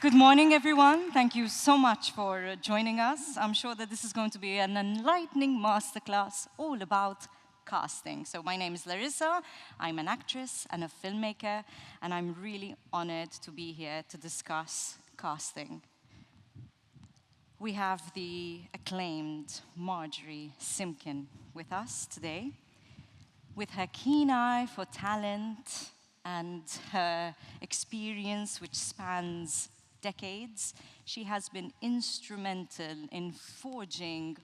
Good morning, everyone. Thank you so much for joining us. I'm sure that this is going to be an enlightening masterclass all about casting. So my name is Larissa. I'm an actress and a filmmaker, and I'm really honored to be here to discuss casting. We have the acclaimed Margery Simkin with us today. With her keen eye for talent and her experience, which spans decades, she has been instrumental in forging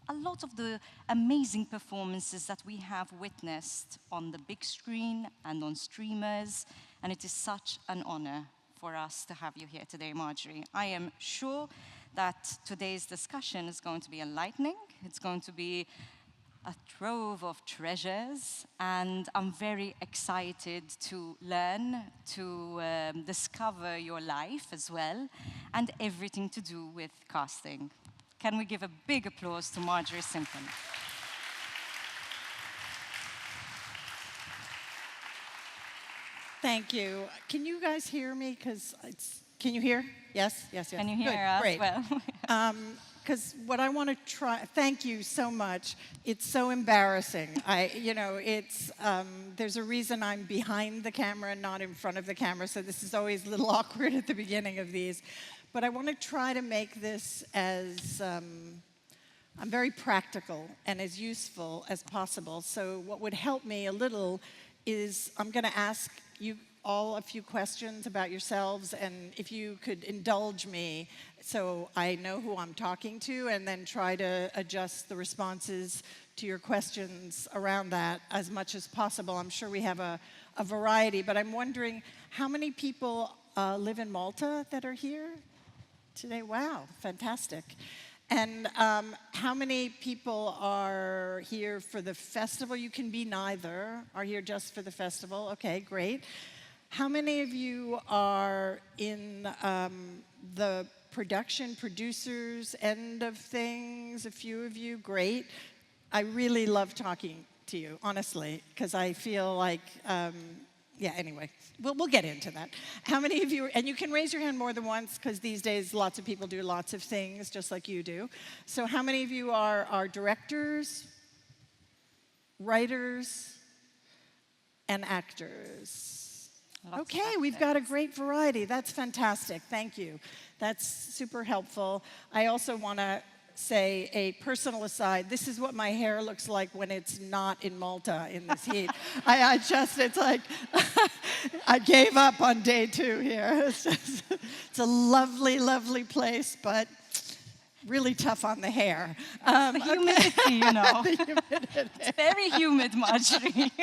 a lot of the amazing performances that we have witnessed on the big screen and on streamers, and it is such an honor for us to have you here today, Margery. I am sure that today's discussion is going to be enlightening. It's going to be a trove of treasures, and I'm very excited to learn, to discover your life as well, and everything to do with casting. Can we give a big applause to Margery Simkin? Thank you. Can you guys hear me? Can you hear? Yes, yes, yes. Can you hear Good, us great. well? Because what I want to try, thank you so much. It's so embarrassing. There's a reason I'm behind the camera and not in front of the camera, so this is always a little awkward at the beginning of these. But I want to try to make this as, I'm very practical and as useful as possible. So what would help me a little is I'm going to ask you all a few questions about yourselves, and if you could indulge me so I know who I'm talking to, and then try to adjust the responses to your questions around that as much as possible. I'm sure we have a variety, but I'm wondering how many people live in Malta that are here today? Wow, fantastic. And how many people are here for the festival? You can be neither. Are here just for the festival? Okay, great. How many of you are in the producers end of things? A few of you, great. I really love talking to you, honestly, because I feel like, yeah, anyway, we'll get into that. How many of you, and you can raise your hand more than once, because these days lots of people do lots of things, just like you do. So how many of you are directors, writers, and actors? Okay, we've got a great variety. That's fantastic. Thank you. That's super helpful. I also want to say a personal aside. This is what my hair looks like when it's not in Malta in this heat. It's like, I gave up on day 2 here. It's a lovely, lovely place, but really tough on the hair. The humidity, you know. The humidity. It's very humid, Margery.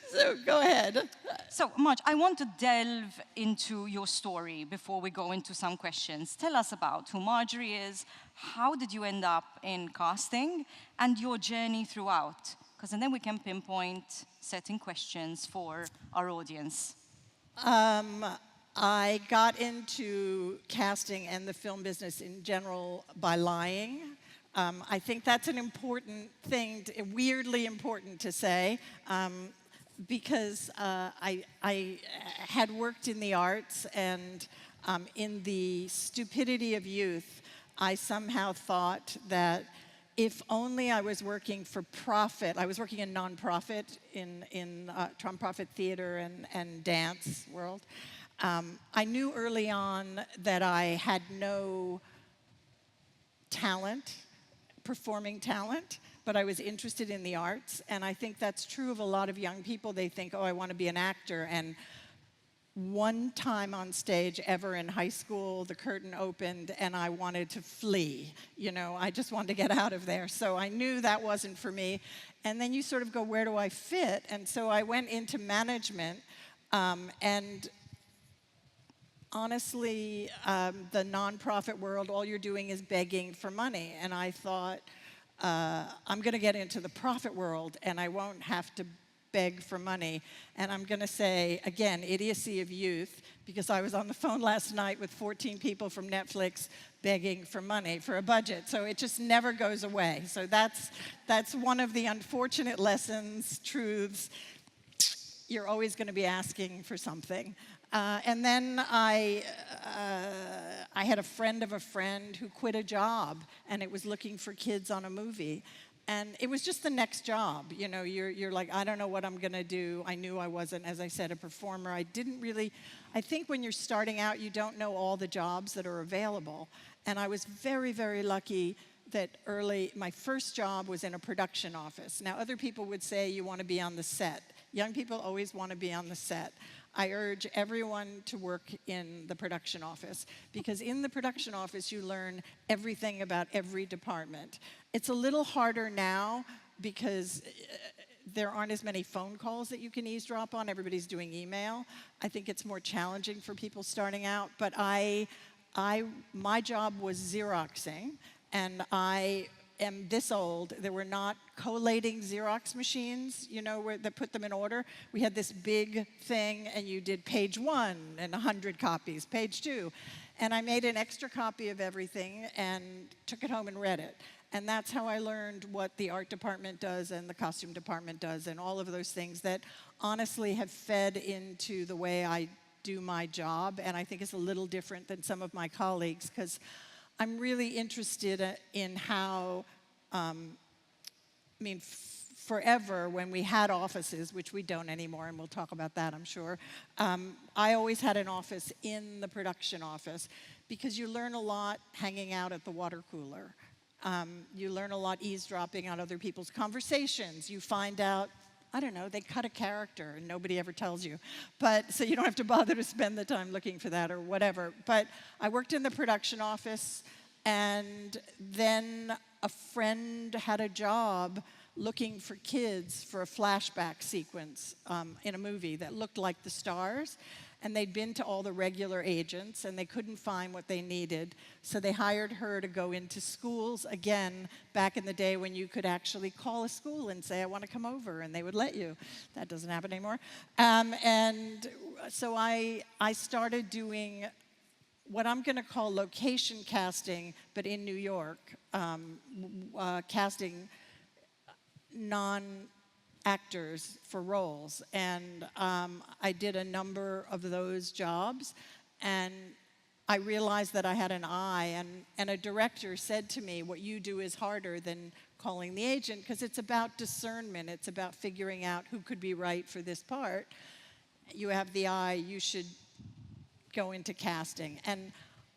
So go ahead. So, Marge, I want to delve into your story before we go into some questions. Tell us about who Margery is, how did you end up in casting, and your journey throughout. Because then we can pinpoint certain questions for our audience. I got into casting and the film business in general by lying. I think that's an important thing, weirdly important to say, because I had worked in the arts, and in the stupidity of youth, I somehow thought that if only I was working for profit, I was working in nonprofit, in nonprofit theater and dance world. I knew early on that I had no talent, performing talent, but I was interested in the arts, and I think that's true of a lot of young people. They think, oh, I want to be an actor, and one time on stage ever in high school, the curtain opened, and I wanted to flee. You know, I just wanted to get out of there, so I knew that wasn't for me. And then you sort of go, where do I fit? And so I went into management, and honestly, the nonprofit world, all you're doing is begging for money. And I thought, I'm going to get into the profit world, and I won't have to beg for money. And I'm going to say, again, idiocy of youth, because I was on the phone last night with 14 people from Netflix begging for money for a budget. So it just never goes away. So that's one of the unfortunate lessons, truths. You're always going to be asking for something. And then I had a friend of a friend who quit a job, and it was looking for kids on a movie. And it was just the next job. You know, you're like, I don't know what I'm going to do. I knew I wasn't, as I said, a performer. I think when you're starting out, you don't know all the jobs that are available. And I was very, very lucky that my first job was in a production office. Now, other people would say you want to be on the set. Young people always want to be on the set. I urge everyone to work in the production office, because in the production office you learn everything about every department. It's a little harder now because there aren't as many phone calls that you can eavesdrop on. Everybody's doing email. I think it's more challenging for people starting out, but my job was Xeroxing, and I am this old. There were not collating Xerox machines, you know, that put them in order. We had this big thing, and you did page 1 and 100 copies, page 2. And I made an extra copy of everything and took it home and read it. And that's how I learned what the art department does and the costume department does and all of those things that honestly have fed into the way I do my job. And I think it's a little different than some of my colleagues, because I'm really interested in how, forever when we had offices, which we don't anymore, and we'll talk about that, I'm sure, I always had an office in the production office, because you learn a lot hanging out at the water cooler. You learn a lot eavesdropping on other people's conversations. You find out, I don't know, they cut a character and nobody ever tells you. So you don't have to bother to spend the time looking for that or whatever. But I worked in the production office, and then a friend had a job looking for kids for a flashback sequence in a movie that looked like The Stars. And they'd been to all the regular agents, and they couldn't find what they needed. So they hired her to go into schools, again, back in the day when you could actually call a school and say, I want to come over, and they would let you. That doesn't happen anymore. And so I started doing what I'm going to call location casting, but in New York, casting non-actors for roles. And I did a number of those jobs, and I realized that I had an eye, and a director said to me, what you do is harder than calling the agent, because it's about discernment. It's about figuring out who could be right for this part. You have the eye, you should go into casting. And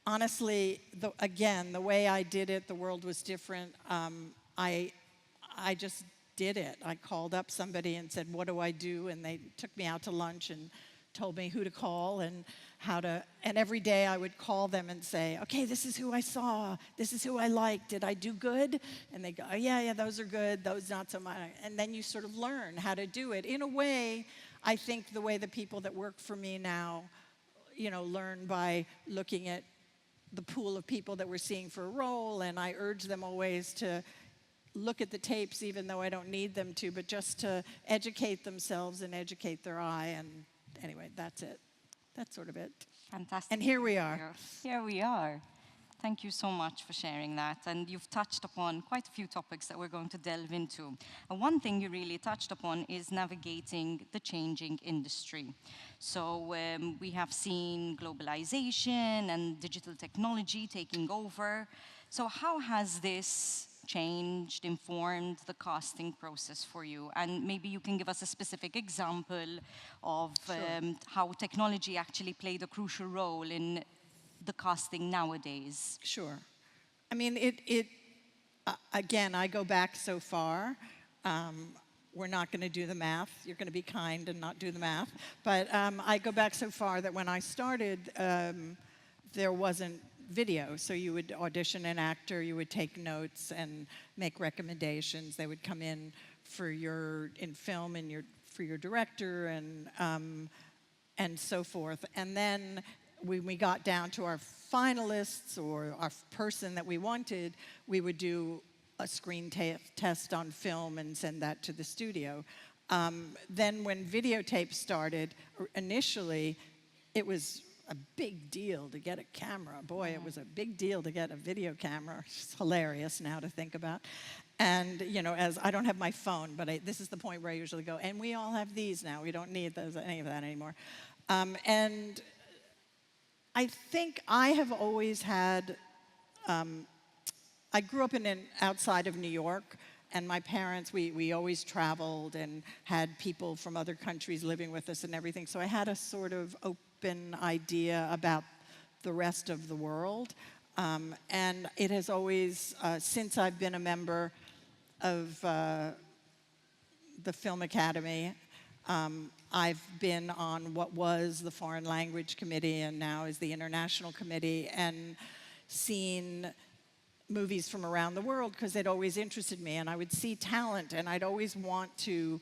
honestly, again, the way I did it, the world was different. I just did it. I called up somebody and said, what do I do? And they took me out to lunch and told me who to call and how to, and every day I would call them and say, okay, this is who I saw, this is who I liked, did I do good? And they go, oh, yeah, those are good, those not so much. And then you sort of learn how to do it. In a way, I think the way the people that work for me now, you know, learn by looking at the pool of people that we're seeing for a role, and I urge them always to look at the tapes, even though I don't need them to, but just to educate themselves and educate their eye. And anyway, that's it. That's sort of it. Fantastic. And here we are. Here we are. Thank you so much for sharing that. And you've touched upon quite a few topics that we're going to delve into. And one thing you really touched upon is navigating the changing industry. So we have seen globalization and digital technology taking over. So how has this changed, informed the casting process for you? And maybe you can give us a specific example of how technology actually played a crucial role in the casting nowadays. Sure. I mean, again, I go back so far. We're not going to do the math. You're going to be kind and not do the math. But I go back so far that when I started, there wasn't video. So you would audition an actor, you would take notes and make recommendations. They would come in in film and for your director and so forth. And then when we got down to our finalists or our person that we wanted, we would do a screen test on film and send that to the studio. Then when videotape started, initially, it was a big deal to get a camera. Boy, it was a big deal to get a video camera. It's hilarious now to think about. And, you know, as I don't have my phone, but this is the point where I usually go, and we all have these now. We don't need any of that anymore. And I think I have always had, I grew up outside of New York, and my parents, we always traveled and had people from other countries living with us and everything. So I had a sort of open idea about the rest of the world. And it has always, since I've been a member of the Film Academy, I've been on what was the Foreign Language Committee and now is the International Committee, and seen movies from around the world because it always interested me, and I would see talent and I'd always want to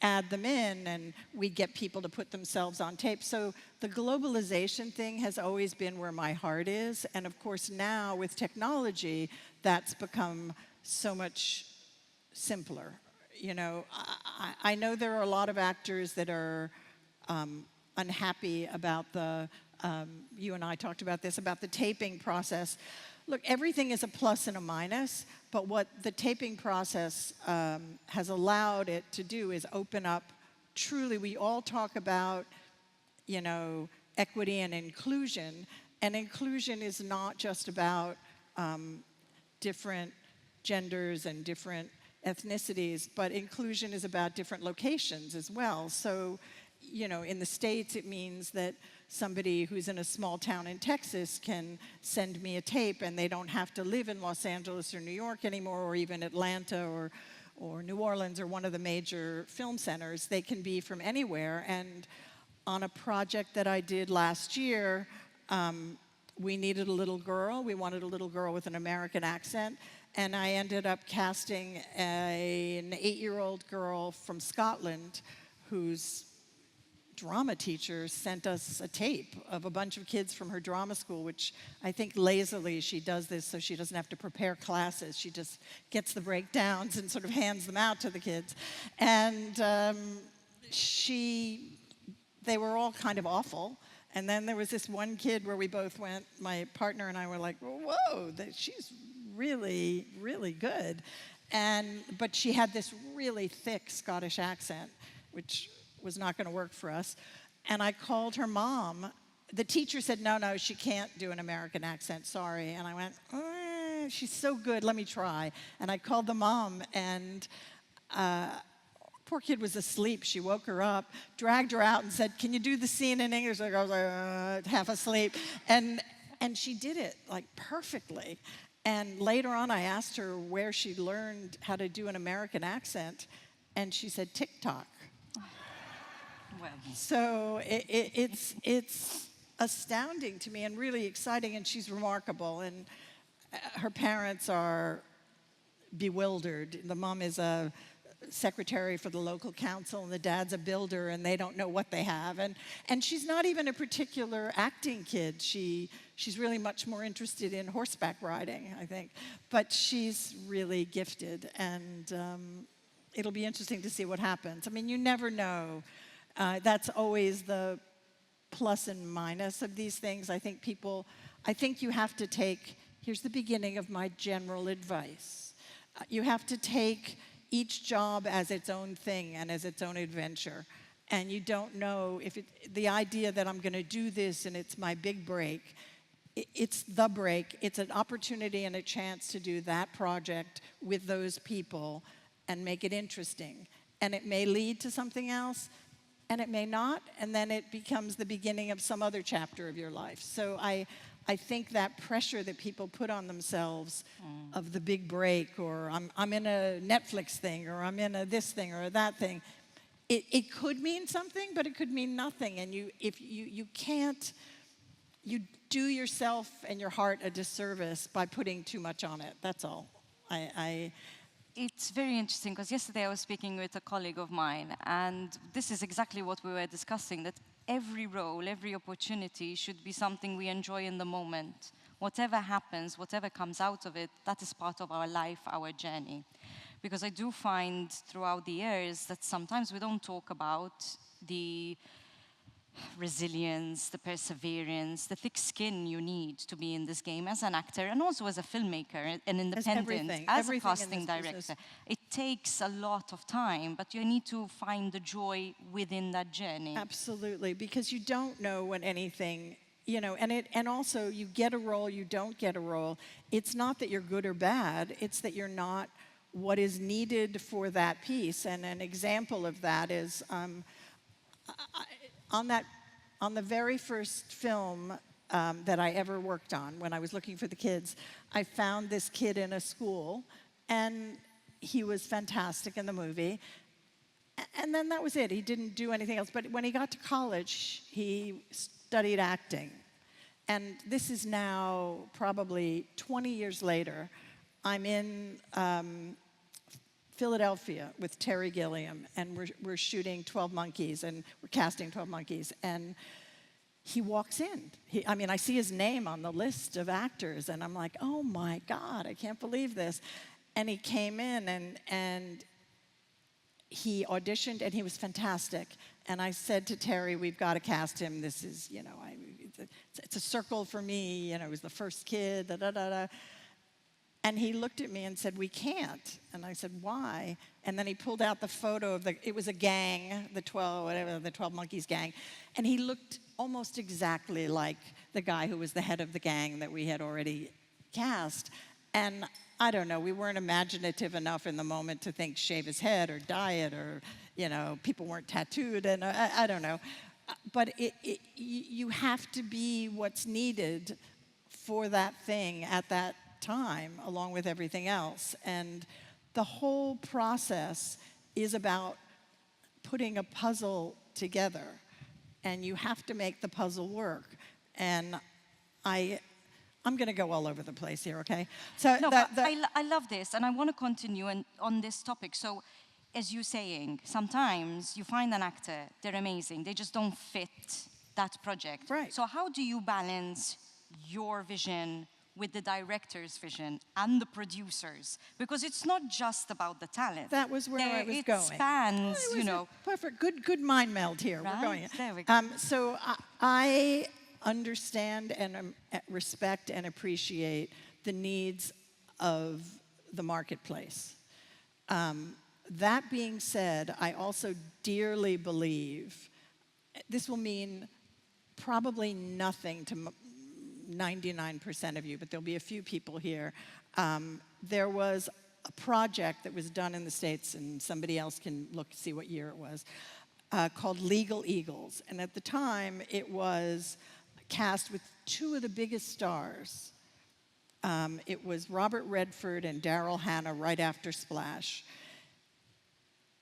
add them in, and we'd get people to put themselves on tape. So the globalization thing has always been where my heart is, and of course now with technology that's become so much simpler. You know, I know there are a lot of actors that are unhappy about you and I talked about this, about the taping process. Look, everything is a plus and a minus, but what the taping process has allowed it to do is open up, truly, we all talk about, you know, equity and inclusion is not just about different genders and different ethnicities, but inclusion is about different locations as well. So, you know, in the States, it means that somebody who's in a small town in Texas can send me a tape and they don't have to live in Los Angeles or New York anymore, or even Atlanta or New Orleans or one of the major film centers. They can be from anywhere. And on a project that I did last year, we needed a little girl. We wanted a little girl with an American accent. And I ended up casting an 8-year-old girl from Scotland whose drama teacher sent us a tape of a bunch of kids from her drama school, which I think lazily she does this so she doesn't have to prepare classes. She just gets the breakdowns and sort of hands them out to the kids. And they were all kind of awful. And then there was this one kid where we both went, my partner and I were like, whoa, she's really, really good. But she had this really thick Scottish accent, which was not going to work for us. And I called her mom. The teacher said, no, she can't do an American accent, sorry. And I went, she's so good, let me try. And I called the mom, and poor kid was asleep. She woke her up, dragged her out and said, can you do the scene in English? I was like, half asleep. And she did it, like, perfectly. And later on, I asked her where she learned how to do an American accent, and she said TikTok. Well. So it's astounding to me and really exciting, and she's remarkable. And her parents are bewildered. The mom is a secretary for the local council, and the dad's a builder, and they don't know what they have. And she's not even a particular acting kid. She's really much more interested in horseback riding, I think. But she's really gifted, and it'll be interesting to see what happens. I mean, you never know. That's always the plus and minus of these things. I think you have to take, here's the beginning of my general advice. You have to take each job as its own thing and as its own adventure. And you don't know if the idea that I'm going to do this and it's my big break, it's the break. It's an opportunity and a chance to do that project with those people and make it interesting. And it may lead to something else, and it may not, and then it becomes the beginning of some other chapter of your life. So I think that pressure that people put on themselves of the big break, or I'm in a Netflix thing, or I'm in a this thing or that thing, it could mean something, but it could mean nothing. And you do yourself and your heart a disservice by putting too much on it. That's all. It's very interesting, because yesterday I was speaking with a colleague of mine, and this is exactly what we were discussing, that every role, every opportunity should be something we enjoy in the moment. Whatever happens, whatever comes out of it, that is part of our life, our journey. Because I do find throughout the years that sometimes we don't talk about the resilience, the perseverance, the thick skin you need to be in this game as an actor and also as a filmmaker, an independent, as a casting director. It takes a lot of time, but you need to find the joy within that journey. Absolutely, because you don't know when anything, you know, and also you get a role, you don't get a role. It's not that you're good or bad, it's that you're not what is needed for that piece. And an example of that is on the very first film that I ever worked on, when I was looking for the kids, I found this kid in a school, and he was fantastic in the movie. And then that was it. He didn't do anything else. But when he got to college, he studied acting. And this is now probably 20 years later. I'm in Philadelphia with Terry Gilliam, and we're shooting 12 Monkeys, and we're casting 12 Monkeys, and he walks in. I see his name on the list of actors, and I'm like, oh my God, I can't believe this. And he came in, and he auditioned, and he was fantastic. And I said to Terry, we've got to cast him. This is, you know, it's a circle for me. You know, he was the first kid, da-da-da-da. And he looked at me and said, we can't. And I said, why? And then he pulled out the photo of it was a gang, the 12 Monkeys gang. And he looked almost exactly like the guy who was the head of the gang that we had already cast. And I don't know, we weren't imaginative enough in the moment to think shave his head or dye it, or, you know, people weren't tattooed, and I don't know. But you have to be what's needed for that thing at that time, along with everything else. And the whole process is about putting a puzzle together, and you have to make the puzzle work. And I'm going to go all over the place here, okay? So no, I love this, and I want to continue on this topic. So, as you're saying, sometimes you find an actor, they're amazing, they just don't fit that project. Right. So how do you balance your vision with the director's vision and the producers? Because it's not just about the talent. That was where I was going. It spans, you know. Perfect, good mind meld here. Right? We're going. There we go. So I understand and respect and appreciate the needs of the marketplace. That being said, I also dearly believe this will mean probably nothing to 99% of you, but there'll be a few people here. There was a project that was done in the States, and somebody else can see what year it was, called Legal Eagles. And at the time, it was cast with two of the biggest stars. It was Robert Redford and Daryl Hannah right after Splash.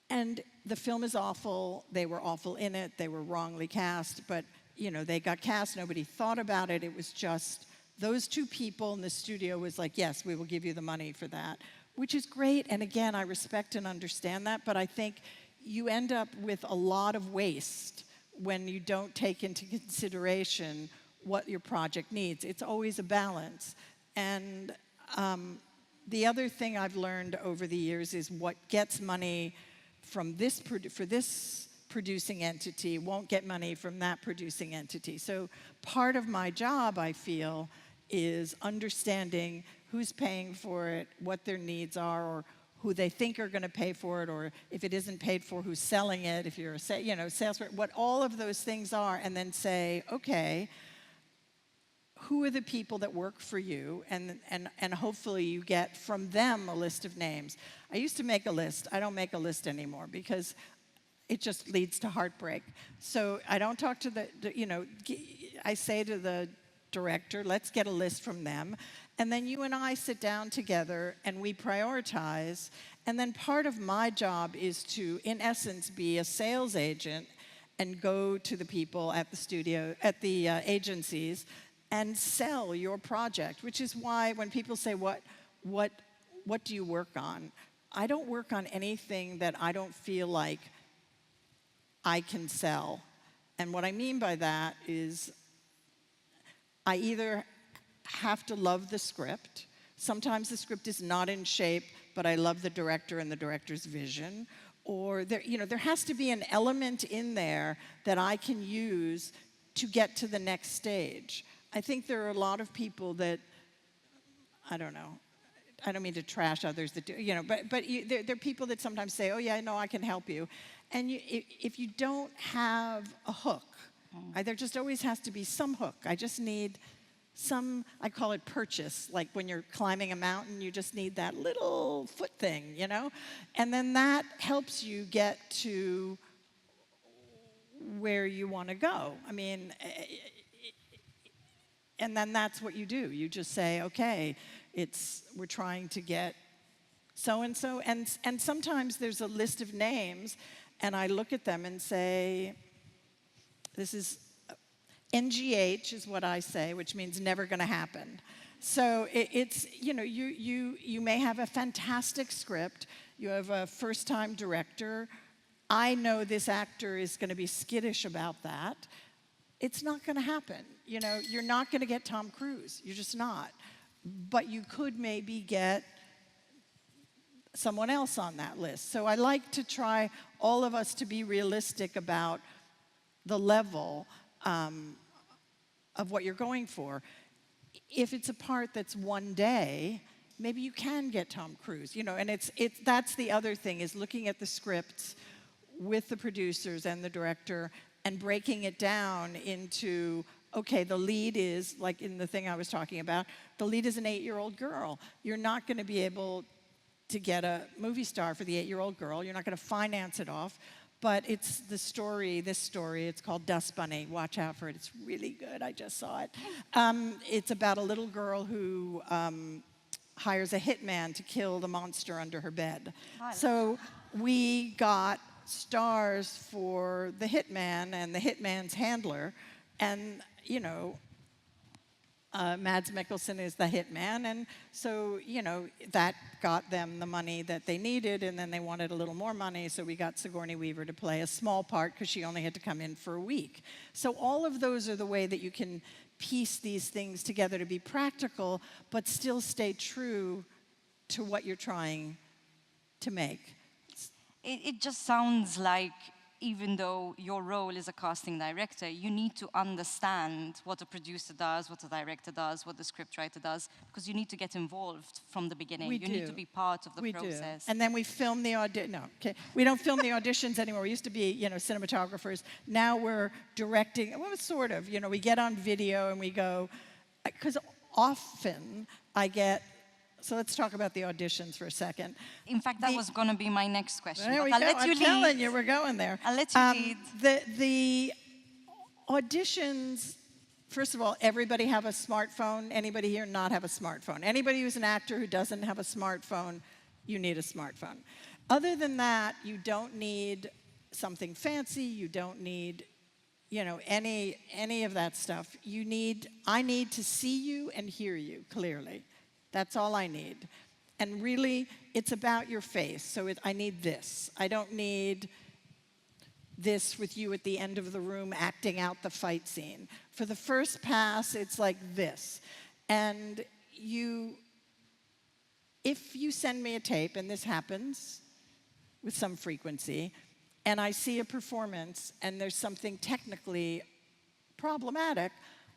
And the film is awful. They were awful in it. They were wrongly cast, but you know, they got cast. Nobody thought about it. It was just those two people in the studio was like, yes, we will give you the money for that, which is great. And again, I respect and understand that, but I think you end up with a lot of waste when you don't take into consideration what your project needs. It's always a balance. And the other thing I've learned over the years is what gets money from this producing entity won't get money from that producing entity. So part of my job, I feel, is understanding who's paying for it, what their needs are, or who they think are going to pay for it, or if it isn't paid for, who's selling it, if you're a sales rep, what all of those things are, and then say, okay, who are the people that work for you, and hopefully you get from them a list of names. I used to make a list. I don't make a list anymore because it just leads to heartbreak. So I don't talk to I say to the director, let's get a list from them. And then you and I sit down together and we prioritize. And then part of my job is to, in essence, be a sales agent and go to the people at the studio, at the agencies, and sell your project, which is why when people say, what do you work on? I don't work on anything that I don't feel like I can sell. And what I mean by that is I either have to love the script. Sometimes the script is not in shape, but I love the director and the director's vision. or there, there has to be an element in there that I can use to get to the next stage. I think there are a lot of people that, I don't know, I don't mean to trash others that do, but there are people that sometimes say, oh yeah, no, I can help you. And if you don't have a hook, there just always has to be some hook. I just need some, I call it purchase, like when you're climbing a mountain, you just need that little foot thing, And then that helps you get to where you want to go. I mean, and then that's what you do. You just say, okay, we're trying to get so-and-so. And sometimes there's a list of names, and I look at them and say, this is, NGH is what I say, which means never going to happen. So it's, you may have a fantastic script. You have a first-time director. I know this actor is going to be skittish about that. It's not going to happen. You're not going to get Tom Cruise. You're just not. But you could maybe get someone else on that list. So I like to try all of us to be realistic about the level of what you're going for. If it's a part that's one day, maybe you can get Tom Cruise, and that's the other thing, is looking at the scripts with the producers and the director and breaking it down into, okay, the lead is, like in the thing I was talking about, the lead is an 8-year-old girl. You're not going to be able to get a movie star for the 8-year-old girl. You're not going to finance it off. But it's this story, it's called Dust Bunny. Watch out for it. It's really good. I just saw it. It's about a little girl who hires a hitman to kill the monster under her bed. So we got stars for the hitman and the hitman's handler. And, Mads Mikkelsen is the hitman, and so, that got them the money that they needed, and then they wanted a little more money, so we got Sigourney Weaver to play a small part because she only had to come in for a week. So all of those are the way that you can piece these things together to be practical, but still stay true to what you're trying to make. It just sounds like, even though your role is a casting director, you need to understand what a producer does, what a director does, what the scriptwriter does, because you need to get involved from the beginning. You need to be part of the process. Do. And then we film the audition. No, okay. We don't film the auditions anymore. We used to be, cinematographers. Now we're directing. Well, sort of. We get on video and we go, because often I get. So let's talk about the auditions for a second. In fact, that was going to be my next question. There we go. I'm telling you, we're going there. I'll let you lead. The auditions, first of all, everybody have a smartphone? Anybody here not have a smartphone? Anybody who's an actor who doesn't have a smartphone, you need a smartphone. Other than that, you don't need something fancy. You don't need, any of that stuff. I need to see you and hear you clearly. That's all I need. And really, it's about your face. So I need this. I don't need this with you at the end of the room acting out the fight scene. For the first pass, it's like this. And if you send me a tape, and this happens with some frequency, and I see a performance and there's something technically problematic,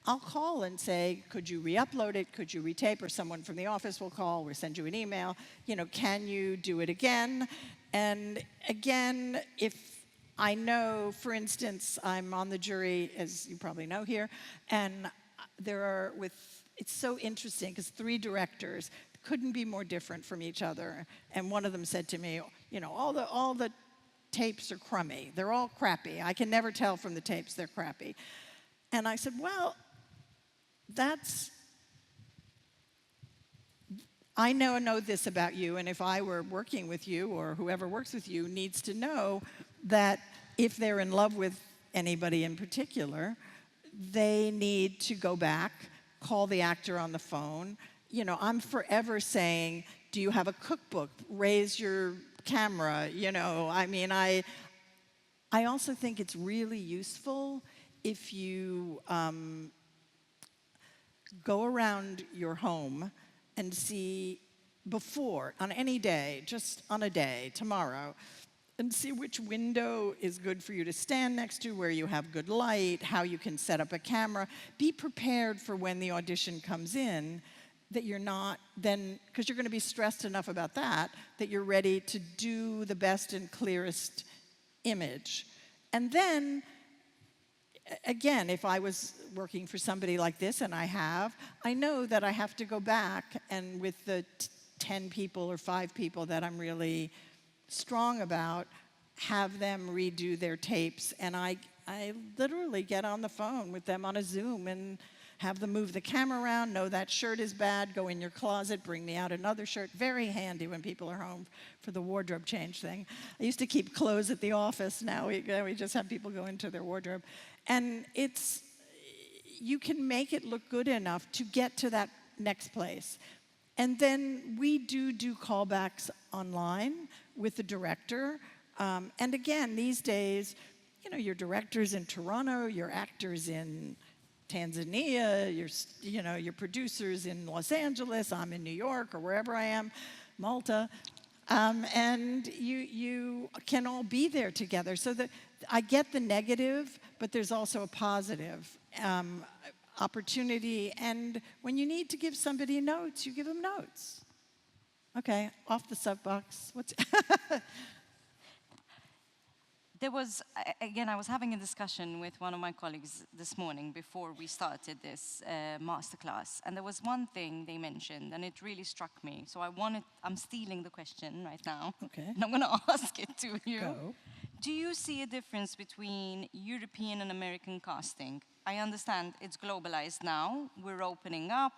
I'll call and say, could you re-upload it? Could you retape? Or someone from the office will call or send you an email. Can you do it again? And again, if I know, for instance, I'm on the jury, as you probably know here, and it's so interesting because 3 directors couldn't be more different from each other. And one of them said to me, all the tapes are crummy. They're all crappy. I can never tell from the tapes they're crappy. And I said, well, I know this about you, and if I were working with you, or whoever works with you needs to know that if they're in love with anybody in particular, they need to go back, call the actor on the phone. I'm forever saying, do you have a cookbook? Raise your camera. I also think it's really useful if you go around your home and see before, on any day, just on a day, tomorrow, and see which window is good for you to stand next to, where you have good light, how you can set up a camera. Be prepared for when the audition comes in, that you're not then, because you're going to be stressed enough about that, that you're ready to do the best and clearest image. And then, again, if I was working for somebody like this, and I know that I have to go back and with the 10 people or 5 people that I'm really strong about, have them redo their tapes. And I literally get on the phone with them on a Zoom and have them move the camera around, know that shirt is bad, go in your closet, bring me out another shirt. Very handy when people are home for the wardrobe change thing. I used to keep clothes at the office. Now we just have people go into their wardrobe. And you can make it look good enough to get to that next place. And then we do callbacks online with the director. And again, these days, your director's in Toronto, your actor's in Tanzania, your producer's in Los Angeles, I'm in New York or wherever I am, Malta. And you can all be there together. So that I get the negative, but there's also a positive opportunity. And when you need to give somebody notes, you give them notes. Okay, off the soapbox. There was, again, I was having a discussion with one of my colleagues this morning before we started this masterclass, and there was one thing they mentioned, and it really struck me. So I'm stealing the question right now. Okay. And I'm going to ask it to you. Go. Do you see a difference between European and American casting? I understand it's globalized now. We're opening up.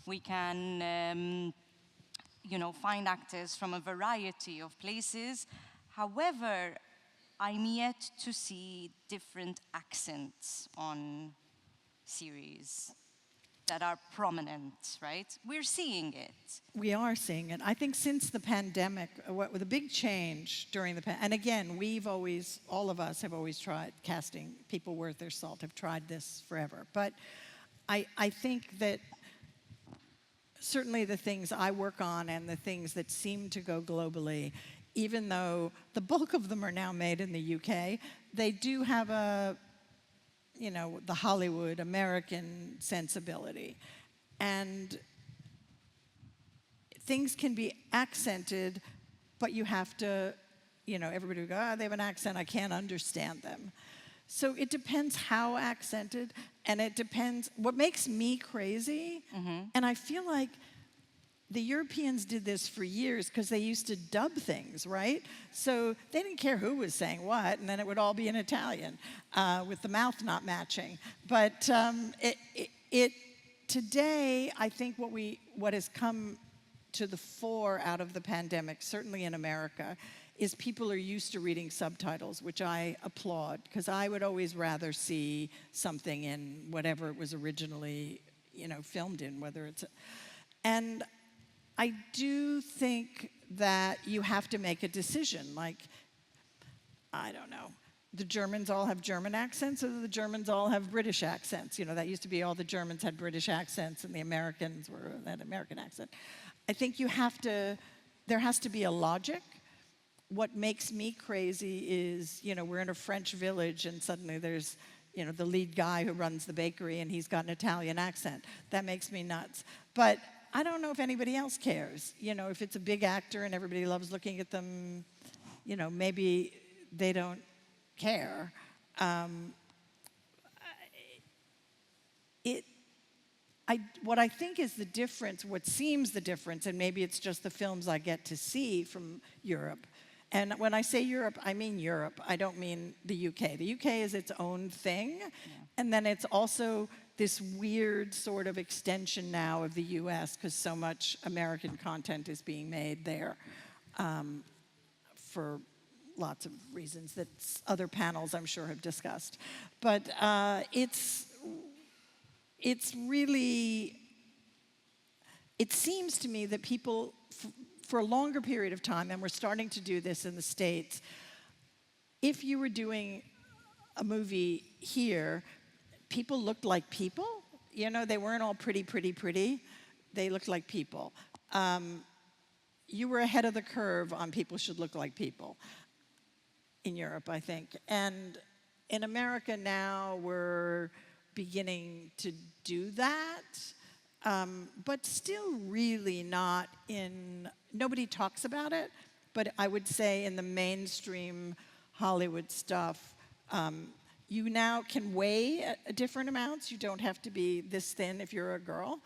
We can, find actors from a variety of places. However, I'm yet to see different accents on series that are prominent, right? We're seeing it. We are seeing it. I think since the pandemic, with a big change during the pandemic, and again, all of us have always tried casting. People worth their salt have tried this forever. But I think that certainly the things I work on and the things that seem to go globally, even though the bulk of them are now made in the UK, they do have the Hollywood American sensibility. And things can be accented, but you have to, everybody will go, they have an accent, I can't understand them. So it depends how accented, and it depends, what makes me crazy, and I feel like the Europeans did this for years because they used to dub things, right? So they didn't care who was saying what, and then it would all be in Italian with the mouth not matching. But today, I think what has come to the fore out of the pandemic, certainly in America, is people are used to reading subtitles, which I applaud, because I would always rather see something in whatever it was originally, filmed in, and I do think that you have to make a decision. Like, I don't know, the Germans all have German accents, or the Germans all have British accents? That used to be all the Germans had British accents and the Americans had American accent. I think there has to be a logic. What makes me crazy is, we're in a French village and suddenly there's, the lead guy who runs the bakery and he's got an Italian accent. That makes me nuts. But I don't know if anybody else cares. If it's a big actor and everybody loves looking at them, maybe they don't care. What I think is the difference, what seems the difference, and maybe it's just the films I get to see from Europe. And when I say Europe, I mean Europe. I don't mean the UK. The UK is its own thing. Yeah. And then it's also this weird sort of extension now of the US, because so much American content is being made there for lots of reasons that other panels, I'm sure, have discussed. But it's really, it seems to me that people, for a longer period of time, and we're starting to do this in the States, if you were doing a movie here, people looked like people. They weren't all pretty. They looked like people. You were ahead of the curve on people should look like people. in Europe, I think. And in America now, we're beginning to do that, but still really not in, nobody talks about it, but I would say in the mainstream Hollywood stuff, you now can weigh different amounts. You don't have to be this thin if you're a girl.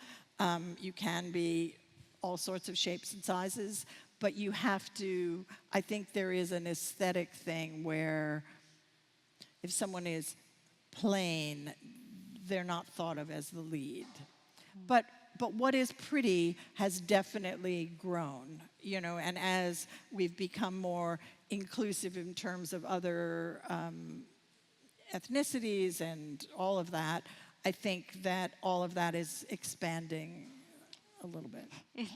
You can be all sorts of shapes and sizes, but you have to, I think there is an aesthetic thing where if someone is plain, they're not thought of as the lead. But what is pretty has definitely grown, you know, and as we've become more inclusive in terms of other ethnicities and all of that, I think that all of that is expanding a little bit.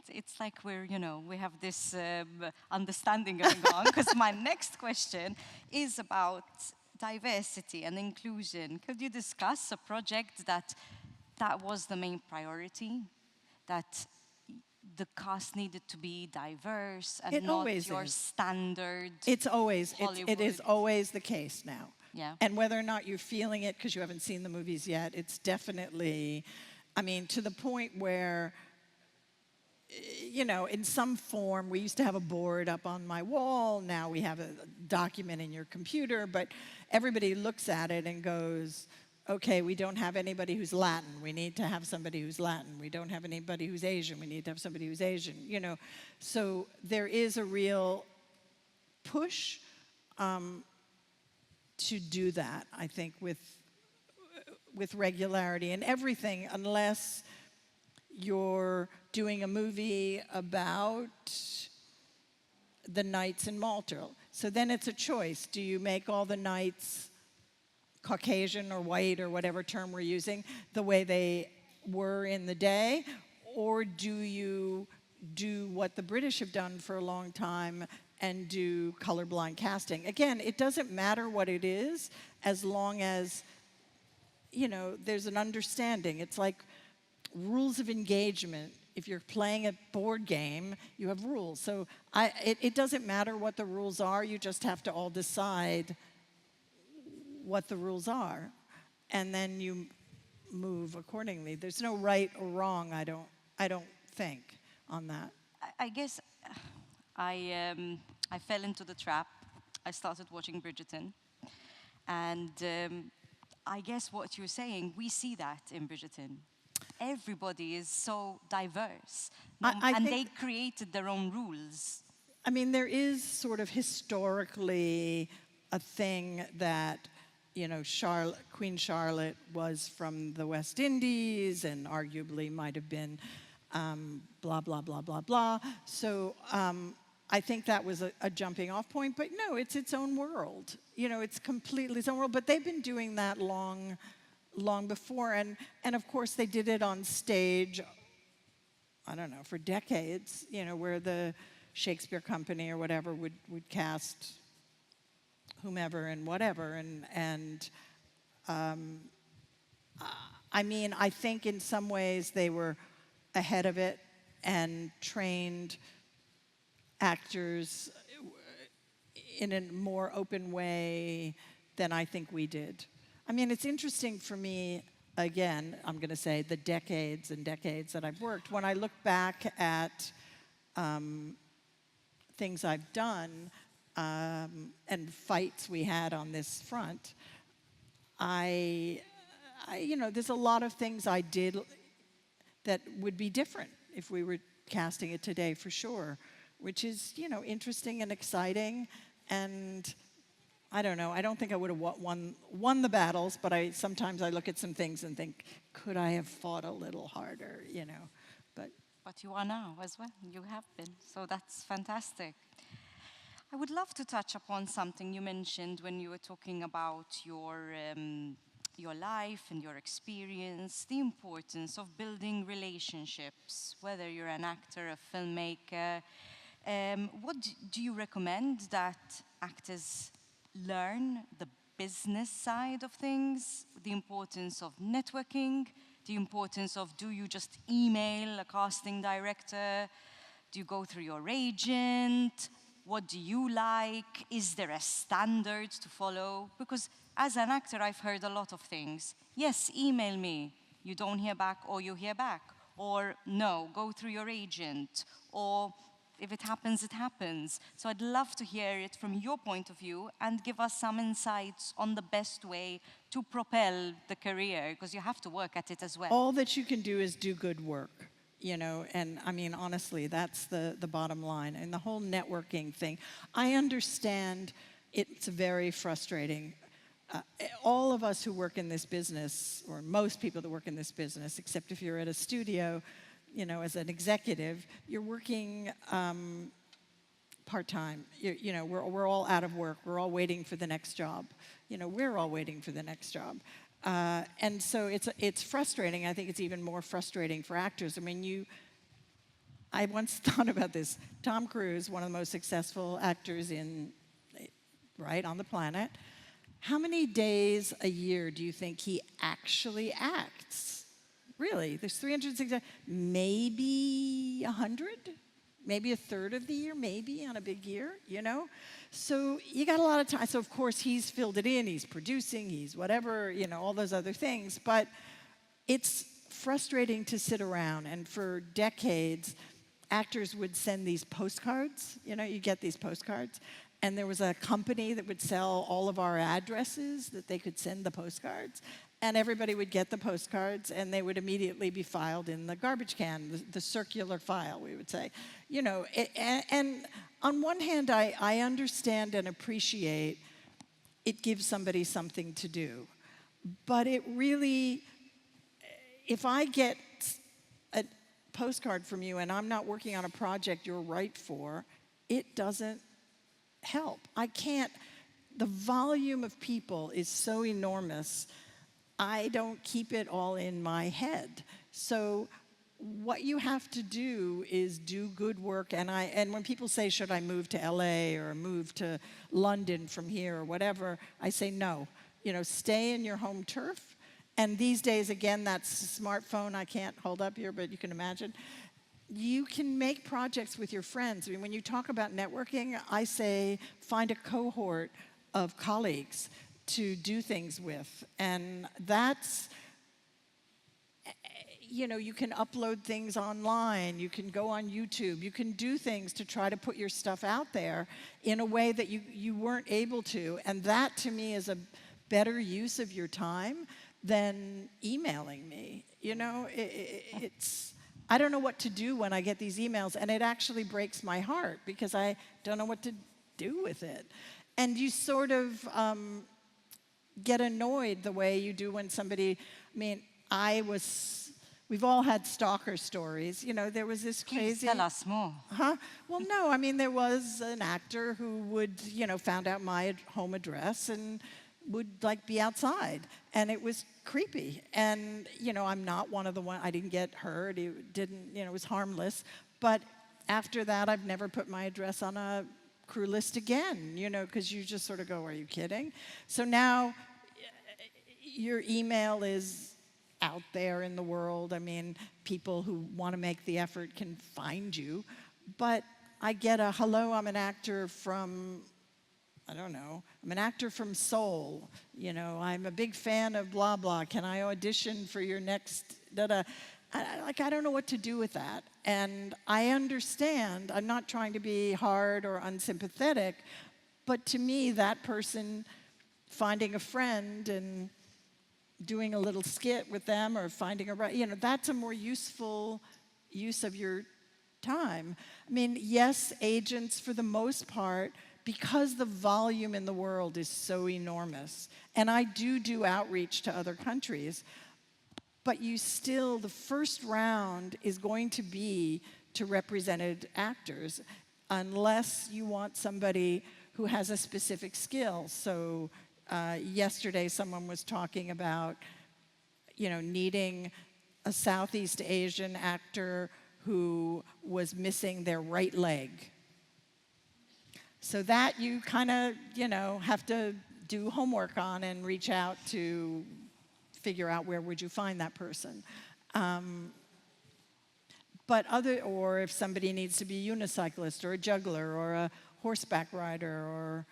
It's like we're, you know, we have this understanding going on, because my next question is about diversity and inclusion. Could you discuss a project that was the main priority, that the cast needed to be diverse and not your standard Hollywood? It is always the case now. Yeah. And whether or not you're feeling it because you haven't seen the movies yet, it's definitely, I mean, to the point where, you know, in some form, we used to have a board up on my wall, now we have a document in your computer, but everybody looks at it and goes, okay, we don't have anybody who's Latin, we need to have somebody who's Latin. We don't have anybody who's Asian, we need to have somebody who's Asian, you know. So there is a real push to do that, I think, with regularity and everything, unless you're doing a movie about the knights in Malta. So then it's a choice. Do you make all the knights Caucasian or white or whatever term we're using, the way they were in the day? Or do you do what the British have done for a long time and do colorblind casting? Again, it doesn't matter what it is, as long as, you know, there's an understanding. It's like rules of engagement. If you're playing a board game, you have rules. So it doesn't matter what the rules are, you just have to all decide what the rules are, and then you move accordingly. There's no right or wrong, I don't think, on that. I guess I fell into the trap. I started watching Bridgerton, and I guess what you're saying, we see that in Bridgerton. Everybody is so diverse, and they created their own rules. I mean, there is sort of historically a thing that, you know, Queen Charlotte was from the West Indies and arguably might have been blah, blah, blah, blah, blah. So I think that was a jumping off point. But no, it's its own world. You know, it's completely its own world. But they've been doing that long before. And of course, they did it on stage, I don't know, for decades, you know, where the Shakespeare Company or whatever would cast whomever and whatever. And I mean, I think in some ways they were ahead of it and trained actors in a more open way than I think we did. I mean, it's interesting for me, again, I'm going to say the decades and decades that I've worked. When I look back at things I've done and fights we had on this front, I, you know, there's a lot of things I did that would be different if we were casting it today, for sure, which is, you know, interesting and exciting. And I don't know, I don't think I would have won the battles, but sometimes I look at some things and think, could I have fought a little harder, you know? But you are now as well, you have been, so that's fantastic. I would love to touch upon something you mentioned when you were talking about your life and your experience, the importance of building relationships, whether you're an actor, a filmmaker. What do you recommend that actors learn? The business side of things, the importance of networking, the importance of, do you just email a casting director? Do you go through your agent? What do you like? Is there a standard to follow? Because as an actor, I've heard a lot of things. Yes, email me. You don't hear back, or you hear back. Or no, go through your agent. Or if it happens, it happens. So I'd love to hear it from your point of view and give us some insights on the best way to propel the career, because you have to work at it as well. All that you can do is do good work. You know, and I mean, honestly, that's the bottom line. And the whole networking thing, I understand it's very frustrating. All of us who work in this business, or most people that work in this business, except if you're at a studio, you know, as an executive, you're working part-time. You know, we're all out of work. We're all waiting for the next job. You know, we're all waiting for the next job. And so it's frustrating. I think it's even more frustrating for actors. I mean, I once thought about this. Tom Cruise, one of the most successful actors on the planet. How many days a year do you think he actually acts? Really, there's 360, maybe 100? Maybe a third of the year, maybe on a big year, you know? So you got a lot of time. So of course he's filled it in, he's producing, he's whatever, you know, all those other things. But it's frustrating to sit around. And for decades, actors would send these postcards. You know, you get these postcards. And there was a company that would sell all of our addresses that they could send the postcards. And everybody would get the postcards, and they would immediately be filed in the garbage can, the circular file, we would say. You know, and on one hand, I understand and appreciate it gives somebody something to do. But it really, if I get a postcard from you and I'm not working on a project you're right for, it doesn't help. I can't, the volume of people is so enormous, I don't keep it all in my head. So what you have to do is do good work. And when people say, should I move to LA or move to London from here or whatever, I say no. You know, stay in your home turf. And these days, again, that's a smartphone I can't hold up here, but you can imagine. You can make projects with your friends. I mean, when you talk about networking, I say find a cohort of colleagues to do things with. And that's, you know, you can upload things online, you can go on YouTube, you can do things to try to put your stuff out there in a way that you weren't able to. And that, to me, is a better use of your time than emailing me. You know, it's, I don't know what to do when I get these emails, and it actually breaks my heart because I don't know what to do with it. And you sort of get annoyed the way you do when somebody, I mean, we've all had stalker stories. You know, there was this crazy... Please tell us more. Huh? Well, no, I mean, there was an actor who would, you know, found out my home address and would, like, be outside. And it was creepy. And, you know, I'm not one of the I didn't get hurt. It didn't, you know, it was harmless. But after that, I've never put my address on a crew list again, you know, because you just sort of go, are you kidding? So now your email is out there in the world. I mean, people who want to make the effort can find you. But I get a, hello, I'm an actor from, I don't know, I'm an actor from Seoul. You know, I'm a big fan of blah, blah. Can I audition for your next, da-da? I don't know what to do with that. And I understand, I'm not trying to be hard or unsympathetic, but to me, that person finding a friend and doing a little skit with them or finding a, you know, that's a more useful use of your time. I mean, yes, agents, for the most part, because the volume in the world is so enormous, and I do outreach to other countries, but you still, the first round is going to be to represented actors unless you want somebody who has a specific skill. So yesterday someone was talking about, you know, needing a Southeast Asian actor who was missing their right leg. So that you kind of, you know, have to do homework on and reach out to figure out where would you find that person. But or if somebody needs to be a unicyclist or a juggler or a horseback rider or...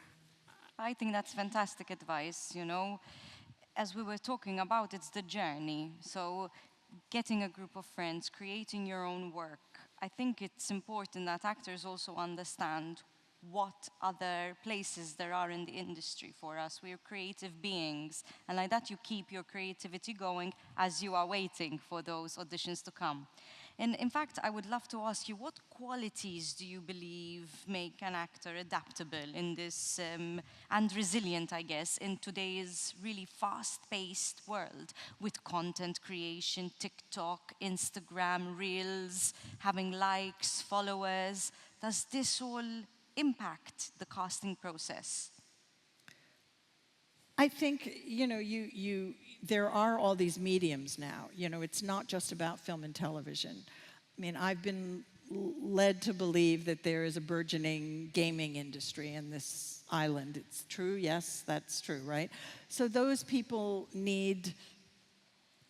I think that's fantastic advice, you know. As we were talking about, it's the journey. So getting a group of friends, creating your own work. I think it's important that actors also understand what other places there are in the industry for us. We're creative beings, and like that you keep your creativity going as you are waiting for those auditions to come. And in fact, I would love to ask you, what qualities do you believe make an actor adaptable in this, and resilient, I guess, in today's really fast-paced world with content creation, TikTok, Instagram, Reels, having likes, followers? Does this all impact the casting process? I think, you know, there are all these mediums now. You know, it's not just about film and television. I mean, I've been led to believe that there is a burgeoning gaming industry in this island. It's true, yes, that's true, right? So those people need,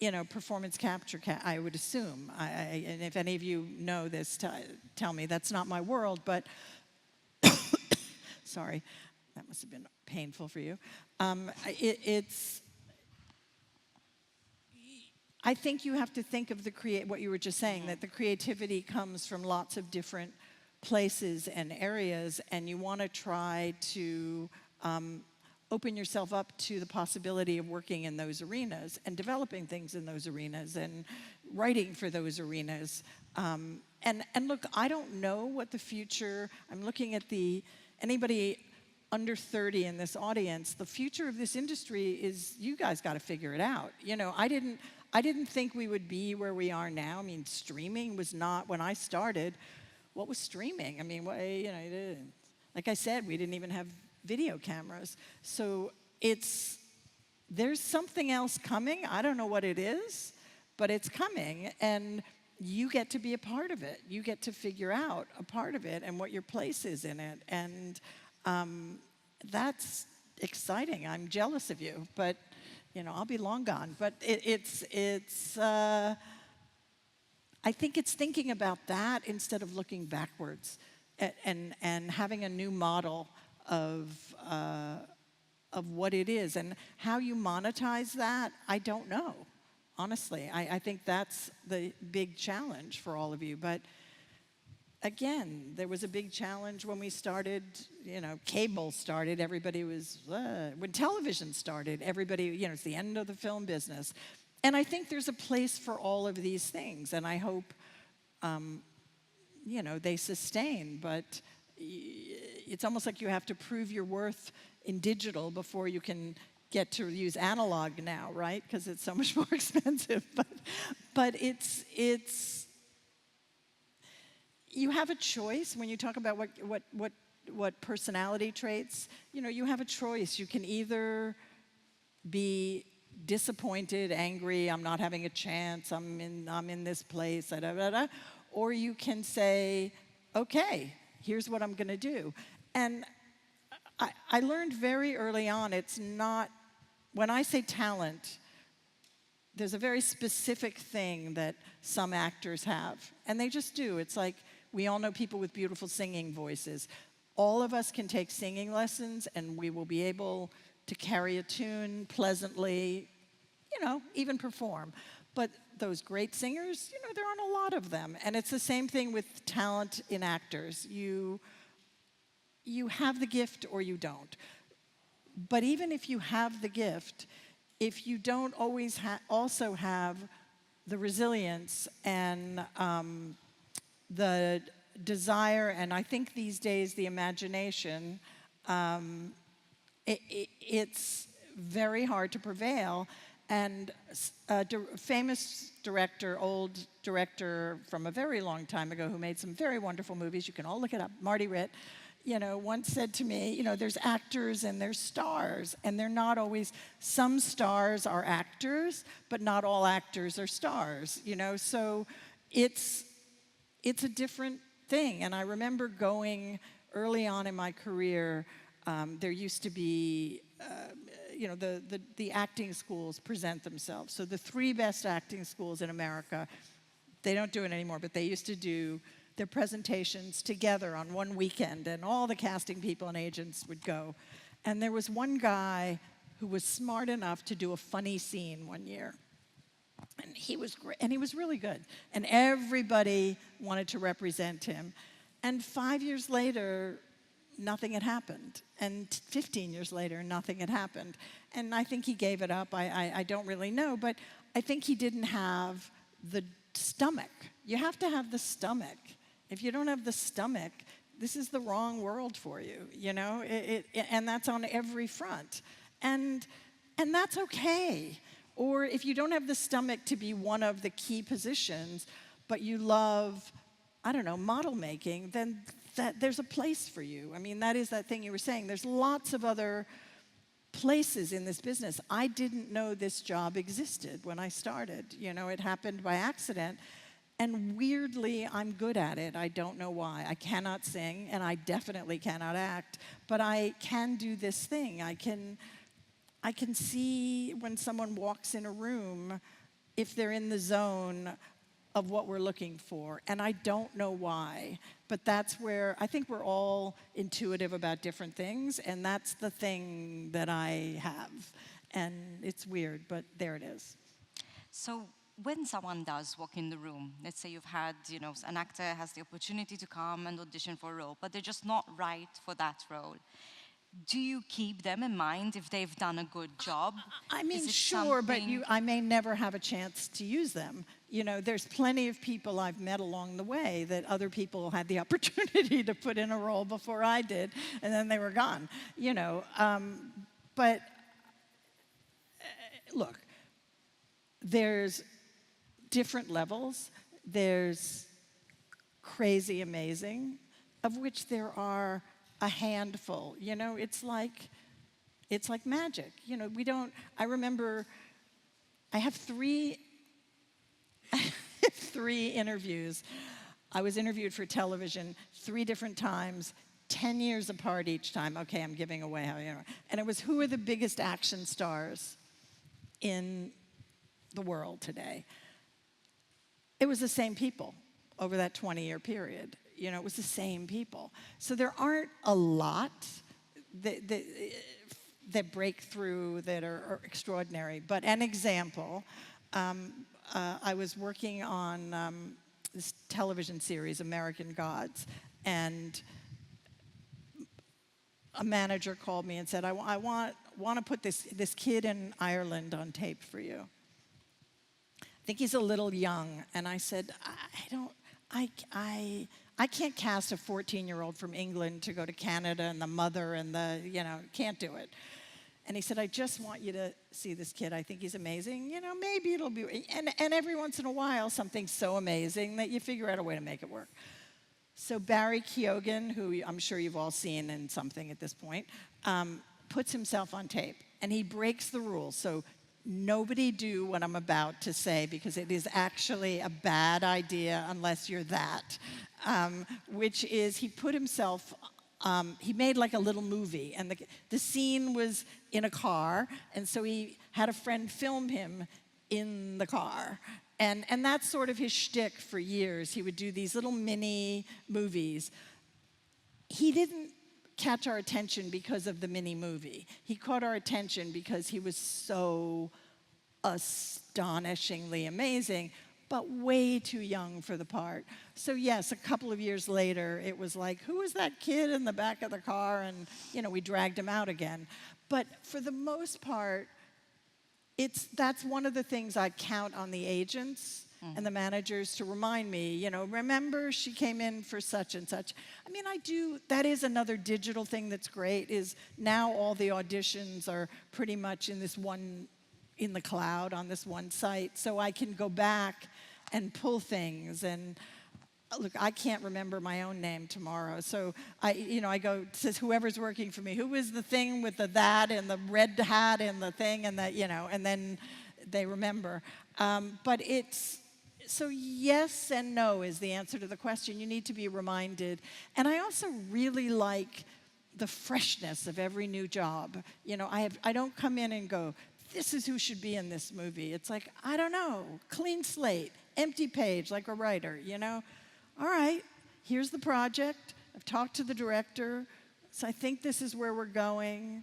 you know, performance capture, I would assume. And if any of you know this, tell me. That's not my world, but sorry, that must have been painful for you. I think you have to think of what you were just saying, that the creativity comes from lots of different places and areas, and you want to try to open yourself up to the possibility of working in those arenas and developing things in those arenas and writing for those arenas. And look, I don't know what the future, I'm looking at anybody under 30 in this audience, the future of this industry is, you guys got to figure it out. You know, I didn't think we would be where we are now. I mean, streaming was not, when I started, what was streaming? I mean, you know, like I said, we didn't even have video cameras. So there's something else coming. I don't know what it is, but it's coming, and you get to be a part of it. You get to figure out a part of it and what your place is in it. And that's exciting. I'm jealous of you, but you know, I'll be long gone. But I think it's thinking about that instead of looking backwards, and having a new model of what it is, and how you monetize that. I don't know, honestly. I think that's the big challenge for all of you. But again, there was a big challenge when we started, you know, cable started, everybody was, when television started, everybody, you know, it's the end of the film business. And I think there's a place for all of these things, and I hope, you know, they sustain, but it's almost like you have to prove your worth in digital before you can get to use analog now, right? Because it's so much more expensive, but it's you have a choice when you talk about what personality traits. You know, you have a choice. You can either be disappointed, angry, I'm not having a chance, I'm in this place, da, da, da, da. Or you can say, okay, here's what I'm going to do. And I learned very early on, it's not, when I say talent, there's a very specific thing that some actors have, and they just do. It's like, we all know people with beautiful singing voices. All of us can take singing lessons, and we will be able to carry a tune pleasantly, you know, even perform. But those great singers, you know, there aren't a lot of them. And it's the same thing with talent in actors. You have the gift or you don't. But even if you have the gift, if you don't always also have the resilience and the desire, and I think these days the imagination, it's very hard to prevail. And a famous director, old director from a very long time ago, who made some very wonderful movies, you can all look it up, Margery, you know, once said to me, you know, there's actors and there's stars, and they're not always, some stars are actors, but not all actors are stars, you know, so it's a different thing. And I remember going early on in my career, there used to be, you know, the acting schools present themselves. So the 3 best acting schools in America, they don't do it anymore, but they used to do their presentations together on one weekend, and all the casting people and agents would go. And there was one guy who was smart enough to do a funny scene one year. And he was great, and he was really good. And everybody wanted to represent him. And 5 years later, nothing had happened. And 15 years later, nothing had happened. And I think he gave it up. I don't really know, but I think he didn't have the stomach. You have to have the stomach. If you don't have the stomach, this is the wrong world for you, you know? And that's on every front. And that's okay. Or if you don't have the stomach to be one of the key positions, but you love, I don't know, model making, then there's a place for you. I mean, that is that thing you were saying. There's lots of other places in this business. I didn't know this job existed when I started. You know, it happened by accident. And weirdly, I'm good at it. I don't know why. I cannot sing, and I definitely cannot act, but I can do this thing. I can see when someone walks in a room if they're in the zone of what we're looking for, and I don't know why, but that's where I think we're all intuitive about different things, and that's the thing that I have. And it's weird, but there it is. So when someone does walk in the room, let's say you've had, you know, an actor has the opportunity to come and audition for a role, but they're just not right for that role. Do you keep them in mind if they've done a good job? I mean, sure, but I may never have a chance to use them. You know, there's plenty of people I've met along the way that other people had the opportunity to put in a role before I did, and then they were gone, you know. But look, there's different levels. There's crazy amazing, of which there are a handful. You know, it's like magic. You know, I remember I have three interviews. I was interviewed for television 3 different times, 10 years apart each time. Okay, I'm giving away how you know. And it was, who are the biggest action stars in the world today? It was the same people over that 20-year period. You know, it was the same people. So there aren't a lot that break through that are extraordinary. But an example, I was working on this television series, American Gods, and a manager called me and said, I want to put this kid in Ireland on tape for you. I think he's a little young. And I said, I can't cast a 14-year-old from England to go to Canada and the mother and can't do it. And he said, I just want you to see this kid. I think he's amazing. You know, maybe it'll be, and every once in a while, something's so amazing that you figure out a way to make it work. So Barry Keoghan, who I'm sure you've all seen in something at this point, puts himself on tape, and he breaks the rules. So nobody do what I'm about to say, because it is actually a bad idea unless you're that, which is he put himself, he made like a little movie, and the scene was in a car, and so he had a friend film him in the car. And that's sort of his shtick for years. He would do these little mini movies. He didn't catch our attention because of the mini movie. He caught our attention because he was so astonishingly amazing, but way too young for the part. So yes, a couple of years later, it was like, who was that kid in the back of the car? And, you know, we dragged him out again. But for the most part, that's one of the things I count on the agents and the managers to remind me, you know, remember she came in for such and such. I mean, that is another digital thing that's great, is now all the auditions are pretty much in the cloud on this one site, so I can go back and pull things. And look, I can't remember my own name tomorrow, so I go, says whoever's working for me, who is the thing with the that and the red hat and the thing and that, you know, and then they remember. But so yes and no is the answer to the question. You need to be reminded. And I also really like the freshness of every new job. You know, I don't come in and go, this is who should be in this movie. It's like, I don't know, clean slate, empty page like a writer, you know? All right, here's the project. I've talked to the director, so I think this is where we're going.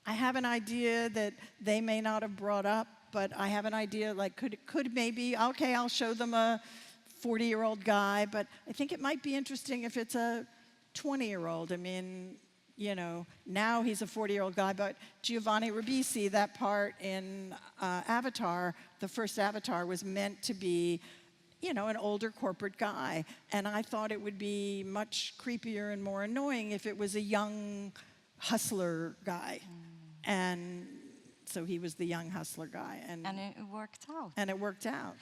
I have an idea that they may not have brought up, but I have an idea, like, could maybe, okay, I'll show them a 40-year-old guy, but I think it might be interesting if it's a 20-year-old. I mean, you know, now he's a 40-year-old guy, but Giovanni Ribisi, that part in Avatar, the first Avatar, was meant to be, you know, an older corporate guy. And I thought it would be much creepier and more annoying if it was a young hustler guy. And so he was the young hustler guy. And it worked out. And it worked out.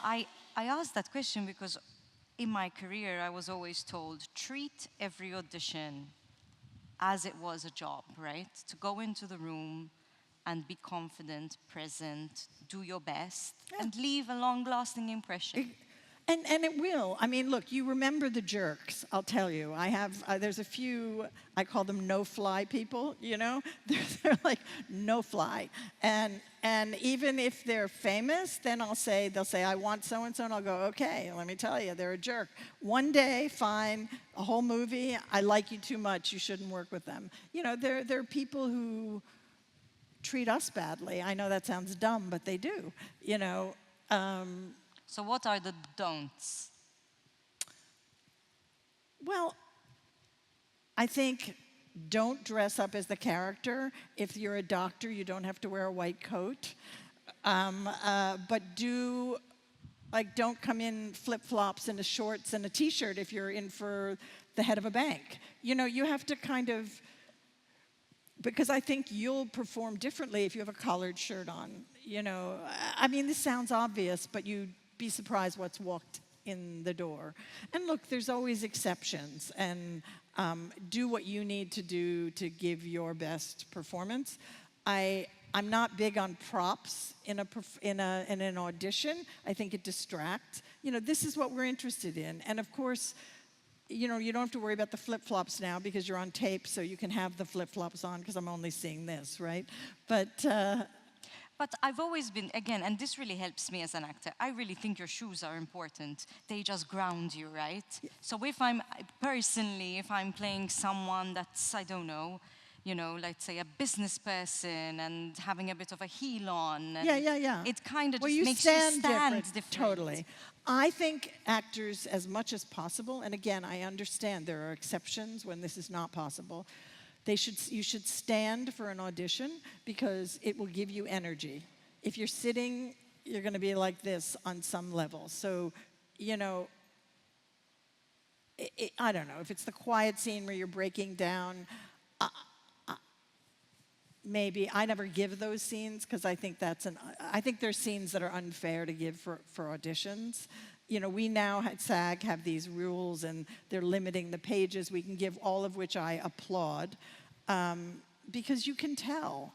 I asked that question because in my career, I was always told, treat every audition as it was a job, right? To go into the room and be confident, present, do your best, and leave a long-lasting impression. And it will. I mean, look, you remember the jerks, I'll tell you. I have, there's a few, I call them no-fly people, you know? They're like no-fly. And even if they're famous, then they'll say, I want so-and-so, and I'll go, okay, let me tell you, they're a jerk. One day, fine, a whole movie, I like you too much, you shouldn't work with them. You know, there are people who treat us badly. I know that sounds dumb, but they do, you know. So what are the don'ts? Well, I think don't dress up as the character. If you're a doctor, you don't have to wear a white coat. But don't come in flip-flops and shorts and a T-shirt if you're in for the head of a bank. You know, you have to kind of, because I think you'll perform differently if you have a collared shirt on. You know, I mean, this sounds obvious, but you'd be surprised what's walked in the door. And look, there's always exceptions, and do what you need to do to give your best performance. I'm not big on props in an audition. I think it distracts. You know, this is what we're interested in. And of course, you know, you don't have to worry about the flip-flops now because you're on tape, so you can have the flip-flops on because I'm only seeing this, right? But I've always been, again, and this really helps me as an actor, I really think your shoes are important. They just ground you, right? Yeah. So if I'm playing someone that's, I don't know, you know, let's say a business person and having a bit of a heel on. Yeah. It kind of just makes you stand different. Totally. I think actors, as much as possible, and again, I understand there are exceptions when this is not possible, you should stand for an audition because it will give you energy. If you're sitting, you're going to be like this on some level. So, you know, I don't know, if it's the quiet scene where you're breaking down, maybe I never give those scenes because I think I think there's scenes that are unfair to give for auditions. You know, we now at SAG have these rules and they're limiting the pages we can give, all of which I applaud, because you can tell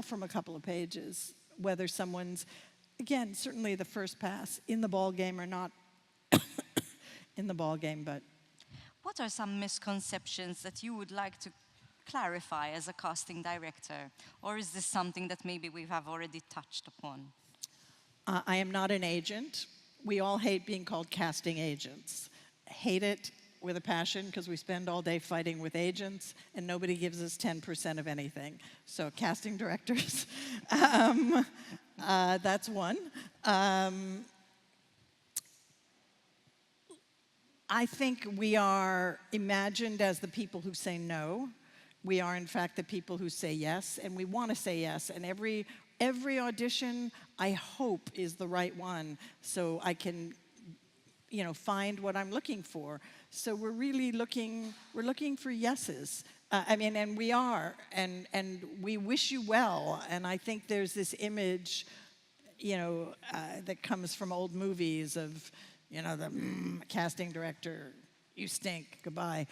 from a couple of pages whether someone's, again, certainly the first pass in the ball game or not in the ball game, but. What are some misconceptions that you would like to clarify as a casting director? Or is this something that maybe we have already touched upon? I am not an agent. We all hate being called casting agents. Hate it with a passion because we spend all day fighting with agents and nobody gives us 10% of anything. So casting directors, that's one. I think we are imagined as the people who say no. We are, in fact, the people who say yes, and we want to say yes. And every audition, I hope, is the right one, so I can, you know, find what I'm looking for. So we're really looking for yeses. And we are, and we wish you well. And I think there's this image, you know, that comes from old movies of, you know, the casting director, you stink, goodbye.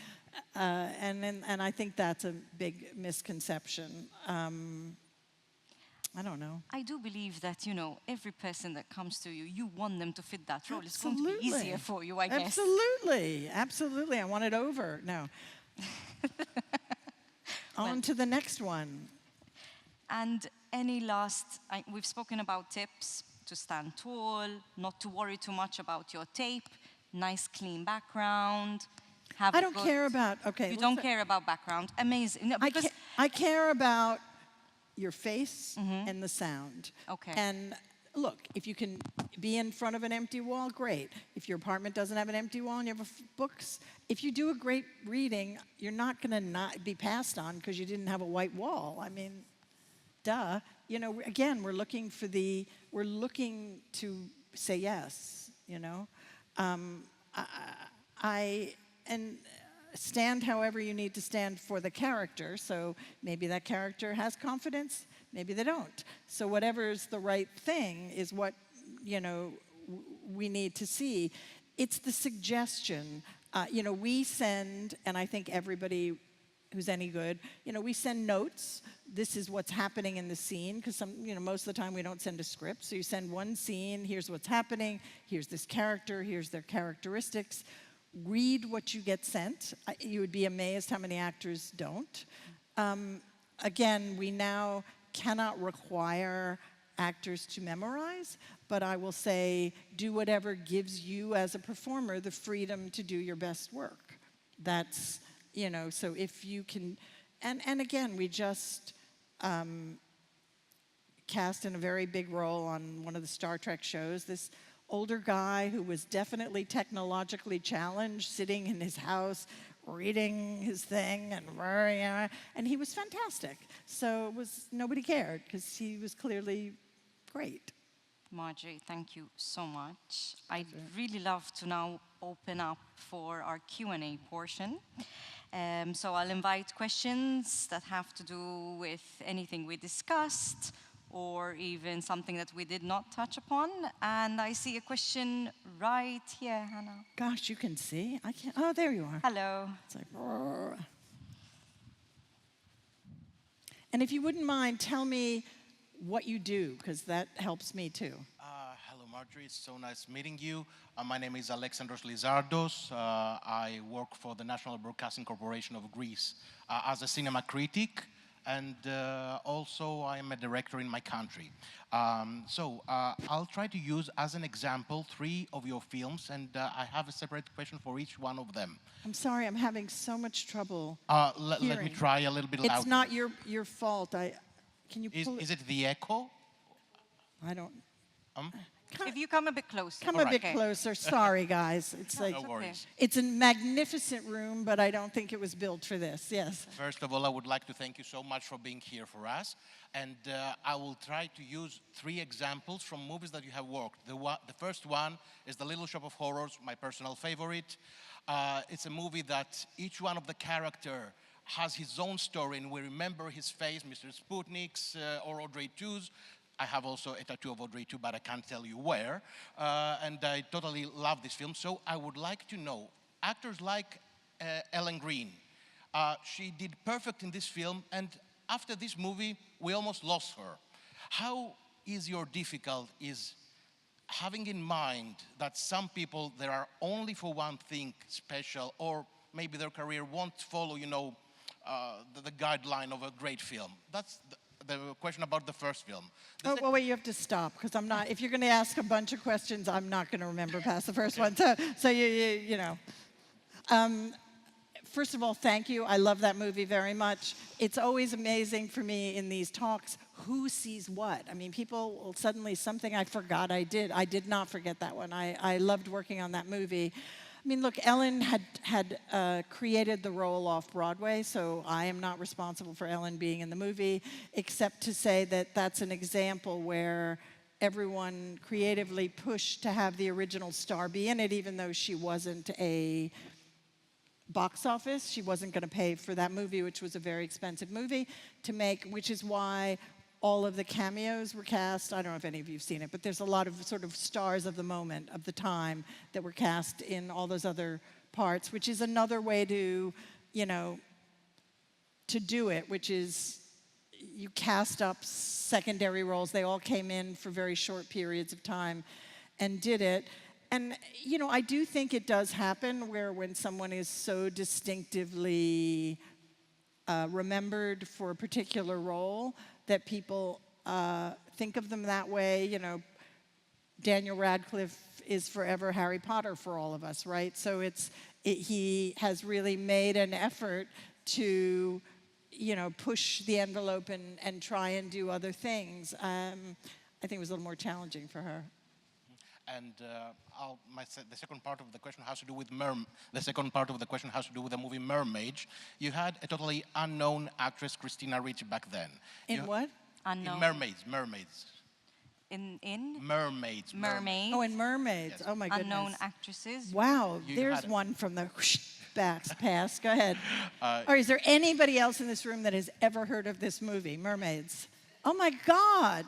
And I think that's a big misconception. I don't know. I do believe that, you know, every person that comes to you, you want them to fit that role. It's going to be easier for you, I guess. Absolutely. I want it over. No. On to the next one. And any last, we've spoken about tips to stand tall, not to worry too much about your tape, nice, clean background? Have I a don't good- care about, okay. You don't care about background. Amazing. No, because I care about your face and the sound. Okay. And look, if you can be in front of an empty wall, great. If your apartment doesn't have an empty wall and you have books, if you do a great reading, you're not going to not be passed on because you didn't have a white wall. I mean, duh. You know, again, we're looking to say yes, you know. And stand however you need to stand for the character. So maybe that character has confidence, maybe they don't. So whatever's the right thing is what, you know, we need to see. It's the suggestion. You know, we send, and I think everybody who's any good, you know, we send notes. This is what's happening in the scene, because you know, most of the time we don't send a script. So you send one scene, here's what's happening, here's this character, here's their characteristics. Read what you get sent. You would be amazed how many actors don't. Again, we now cannot require actors to memorize, but I will say do whatever gives you as a performer the freedom to do your best work. That's, you know, so if you can, and again, we just cast in a very big role on one of the Star Trek shows, this older guy who was definitely technologically challenged, sitting in his house, reading his thing, and he was fantastic. So nobody cared, because he was clearly great. Margery, thank you so much. I'd really love to now open up for our Q&A portion. So I'll invite questions that have to do with anything we discussed, or even something that we did not touch upon. And I see a question right here, Hannah. Gosh, you can see? I can't. Oh, there you are. Hello. It's like, roar. And if you wouldn't mind, tell me what you do, because that helps me too. Hello, Margery. It's so nice meeting you. My name is Alexandros Lizardos. I work for the National Broadcasting Corporation of Greece as a cinema critic. And also I am a director in my country. I'll try to use as an example 3 of your films, and I have a separate question for each one of them. I'm sorry, I'm having so much trouble Let me try a little bit louder. It's not your fault. Can you pull Is it the echo? I don't... If you come a bit closer. Come a bit closer. Sorry, guys. It's like, No worries. it's a magnificent room, but I don't think it was built for this. Yes. First of all, I would like to thank you so much for being here for us. And I will try to use 3 examples from movies that you have worked. The first one is The Little Shop of Horrors, my personal favorite. It's a movie that each one of the character has his own story, and we remember his face, Mr. Sputnik's or Audrey 2's. I have also a tattoo of Audrey 2, but I can't tell you where. And I totally love this film. So I would like to know, actors like Ellen Greene, she did perfect in this film, and after this movie, we almost lost her. How difficult is having in mind that some people, they are only for one thing special, or maybe their career won't follow, you know, the guideline of a great film? That's the question about the first film. Well, wait, you have to stop, because I'm not, if you're going to ask a bunch of questions, I'm not going to remember past the first one. So you know. First of all, thank you. I love that movie very much. It's always amazing for me in these talks, who sees what? I mean, people will suddenly, something I forgot I did. I did not forget that one. I loved working on that movie. I mean, look, Ellen had created the role off Broadway, so I am not responsible for Ellen being in the movie, except to say that that's an example where everyone creatively pushed to have the original star be in it, even though she wasn't a box office. She wasn't going to pay for that movie, which was a very expensive movie to make, which is why all of the cameos were cast. I don't know if any of you have seen it, but there's a lot of sort of stars of the moment, of the time, that were cast in all those other parts, which is another way to, you know, to do it, which is you cast up secondary roles. They all came in for very short periods of time and did it. And, you know, I do think it does happen where when someone is so distinctively remembered for a particular role that people think of them that way. You know, Daniel Radcliffe is forever Harry Potter for all of us, right? So he has really made an effort to, you know, push the envelope and try and do other things. I think it was a little more challenging for her. And the second part of the question has to do with the second part of the question has to do with the movie Mermaids. You had a totally unknown actress, Christina Ricci, back then. In what? Unknown. In Mermaids. In Mermaids. Mermaids. Oh, in Mermaids. Yes. Oh my goodness. Unknown actresses. Wow, You there's had it. one from the past. Go ahead. Or is there anybody else in this room that has ever heard of this movie, Mermaids? Oh my God.